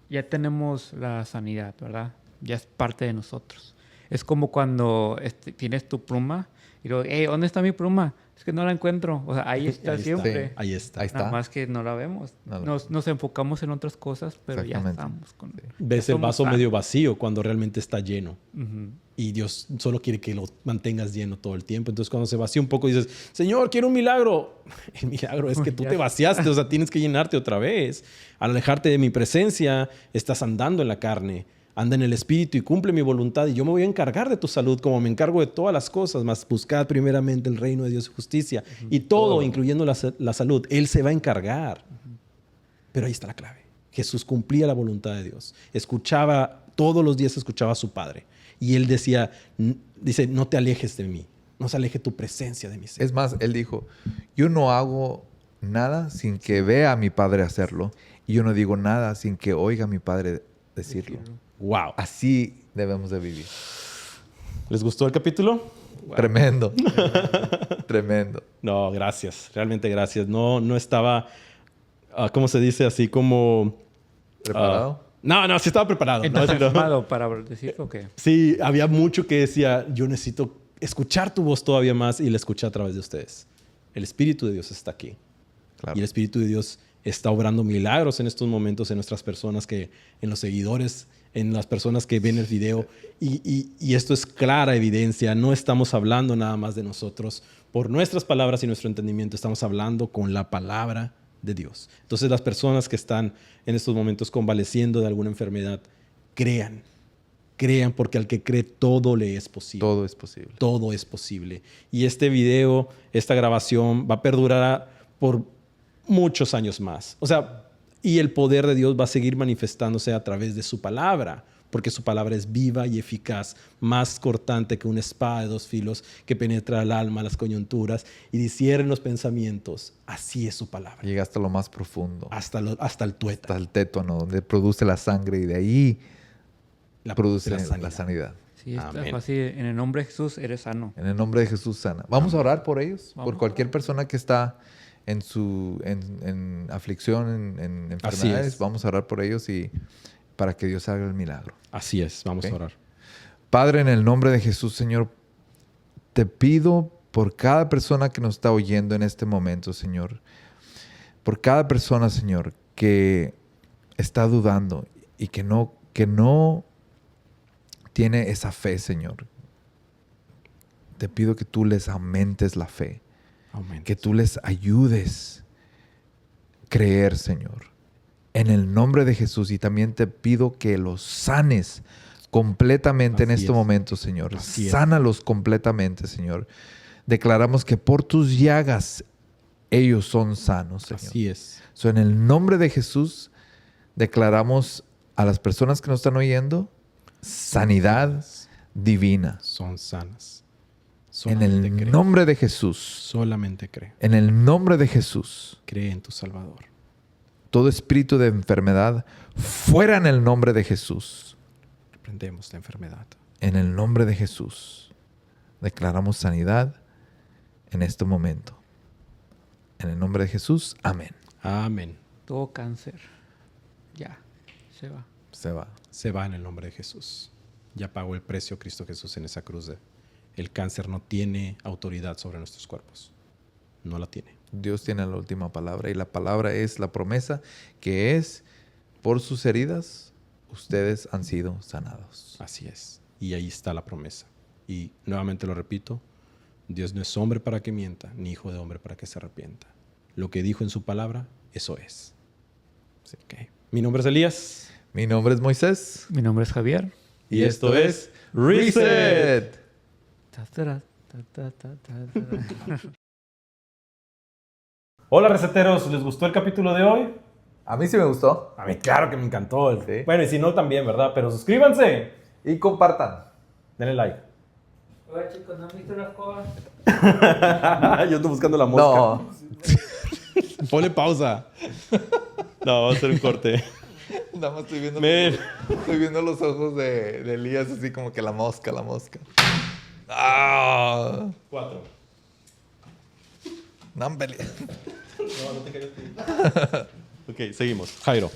Speaker 3: ya tenemos la sanidad, ¿verdad? Ya es parte de nosotros. Es como cuando tienes tu pluma y luego, hey, ¿dónde está mi pluma? Es que no la encuentro. O sea, ahí está siempre.
Speaker 1: Sí.
Speaker 2: Ahí está.
Speaker 1: Ahí está.
Speaker 3: Nada más que no la vemos.
Speaker 1: No la-
Speaker 3: Nos enfocamos en otras cosas, pero ya
Speaker 1: Exactamente.
Speaker 3: estamos con...
Speaker 2: Ves
Speaker 3: ya
Speaker 2: el
Speaker 3: somos
Speaker 2: vaso
Speaker 3: sanos.
Speaker 2: medio vacío cuando realmente está lleno.
Speaker 3: Ujú.
Speaker 2: Y Dios solo quiere que lo mantengas lleno todo el tiempo. Entonces, cuando se vacía un poco, dices, Señor, quiero un milagro. El milagro es que tú
Speaker 3: Ya
Speaker 2: te
Speaker 3: está.
Speaker 2: vaciaste, o sea, tienes que llenarte otra vez. Al alejarte de mi presencia, estás andando en la carne. Anda en el espíritu y cumple mi voluntad. Y yo me voy a encargar de tu salud como me encargo de todas las cosas. Más buscad primeramente el reino de Dios y justicia. Y todo, incluyendo la salud. Él se va a encargar. Pero ahí está la clave. Jesús cumplía la voluntad de Dios. Escuchaba, todos los días escuchaba a su Padre. Y él dice, no te alejes de mí. No se aleje tu presencia de mi ser.
Speaker 1: Es más, Él dijo, yo no hago nada sin que vea a mi Padre hacerlo. Y yo no digo nada sin que oiga a mi Padre decirlo.
Speaker 2: Wow.
Speaker 1: Así debemos de vivir.
Speaker 2: ¿Les gustó el capítulo?
Speaker 3: Wow.
Speaker 1: Tremendo. Tremendo.
Speaker 2: No, gracias. Realmente gracias. No estaba, ¿cómo se dice? Así como...
Speaker 1: ¿Preparado?
Speaker 2: No, sí estaba preparado. No, sí, no.
Speaker 3: ¿Entusiasmado para decir o qué?
Speaker 2: Sí, había mucho que decía, yo necesito escuchar tu voz todavía más y la escuché a través de ustedes. El Espíritu de Dios está aquí.
Speaker 1: Claro.
Speaker 2: Y el Espíritu de Dios está obrando milagros en estos momentos en nuestras personas, en los seguidores, en las personas que ven el video. Y esto es clara evidencia. No estamos hablando nada más de nosotros. Por nuestras palabras y nuestro entendimiento estamos hablando con la palabra de Dios. Entonces las personas que están en estos momentos convaleciendo de alguna enfermedad, crean Crean, porque al que cree todo le es posible.
Speaker 1: Todo es posible.
Speaker 2: Todo es posible. Y este video, esta grabación va a perdurar por muchos años más. O sea, y el poder de Dios va a seguir manifestándose a través de su palabra, porque su palabra es viva y eficaz, más cortante que una espada de 2 filos que penetra el alma, las coyunturas y discierne los pensamientos. Así es su palabra.
Speaker 1: Llega hasta lo más profundo.
Speaker 2: Hasta el tuétano.
Speaker 1: Hasta el tétuano, donde produce la sangre y de ahí produce la
Speaker 2: sanidad.
Speaker 1: sanidad.
Speaker 3: Sí, está
Speaker 2: Amén.
Speaker 3: fácil. En el nombre de Jesús eres sano.
Speaker 1: En el nombre de Jesús sana. Vamos a orar por ellos,
Speaker 3: Vamos.
Speaker 1: por cualquier persona que está en aflicción, en enfermedades.
Speaker 2: es.
Speaker 1: Vamos a orar por ellos y para que Dios haga el milagro.
Speaker 2: Así es, vamos
Speaker 1: Ok.
Speaker 2: a orar.
Speaker 1: Padre, en el nombre de Jesús, Señor, te pido por cada persona que nos está oyendo en este momento, Señor. Por cada persona, Señor, que está dudando y que no tiene esa fe, Señor. Te pido que tú les aumentes la fe,
Speaker 2: Amén.
Speaker 1: que tú les ayudes a creer, Señor. En el nombre de Jesús. Y también te pido que los sanes completamente en
Speaker 2: Así
Speaker 1: este
Speaker 2: es.
Speaker 1: momento, Señor.
Speaker 2: Así es.
Speaker 1: Sánalos completamente, Señor. Declaramos que por tus llagas ellos son sanos, Señor.
Speaker 2: Así es.
Speaker 1: So, en el nombre de Jesús declaramos a las personas que nos están oyendo sanidad divina.
Speaker 2: Son sanas.
Speaker 1: En
Speaker 2: Solamente
Speaker 1: el
Speaker 2: cree.
Speaker 1: nombre de Jesús.
Speaker 2: Solamente cree.
Speaker 1: En el nombre de Jesús.
Speaker 2: Cree en tu Salvador.
Speaker 1: Todo espíritu de enfermedad fuera en el nombre de Jesús.
Speaker 2: Reprendemos la enfermedad.
Speaker 1: En el nombre de Jesús. Declaramos sanidad en este momento. En el nombre de Jesús. Amén.
Speaker 2: Amén.
Speaker 3: Todo cáncer. Ya. Se va.
Speaker 1: Se va.
Speaker 2: Se va en el nombre de Jesús. Ya pagó el precio Cristo Jesús en esa cruz. El cáncer no tiene autoridad sobre nuestros cuerpos. No la tiene.
Speaker 1: Dios tiene la última palabra y la palabra es la promesa que es por sus heridas ustedes han sido sanados.
Speaker 2: Así es. Y ahí está la promesa. Y nuevamente lo repito, Dios no es hombre para que mienta, ni hijo de hombre para que se arrepienta. Lo que dijo en su palabra, eso es. Sí, ok. Mi nombre es Elías.
Speaker 1: Mi nombre es Moisés.
Speaker 3: Mi nombre es Javier.
Speaker 2: Y esto es Reset.
Speaker 3: Ta, ta, ta, ta, ta, ta, ta.
Speaker 2: Hola reseteros, ¿les gustó el capítulo de hoy?
Speaker 1: A mí sí me gustó.
Speaker 2: A mí claro que me encantó.
Speaker 1: Sí.
Speaker 2: Bueno, y si no también, ¿verdad? Pero suscríbanse.
Speaker 1: Y compartan.
Speaker 2: Denle like.
Speaker 3: Hola chicos, ¿no han visto las cosas?
Speaker 2: Yo ando buscando la mosca.
Speaker 1: No.
Speaker 2: Ponle pausa. No, va a ser un corte.
Speaker 1: Nada más estoy viendo,
Speaker 2: Men.
Speaker 1: estoy viendo los ojos de Elías así como que la mosca. Ah.
Speaker 2: 4.
Speaker 1: No, Beli.
Speaker 2: No te cayó. Ok, seguimos. Jairo.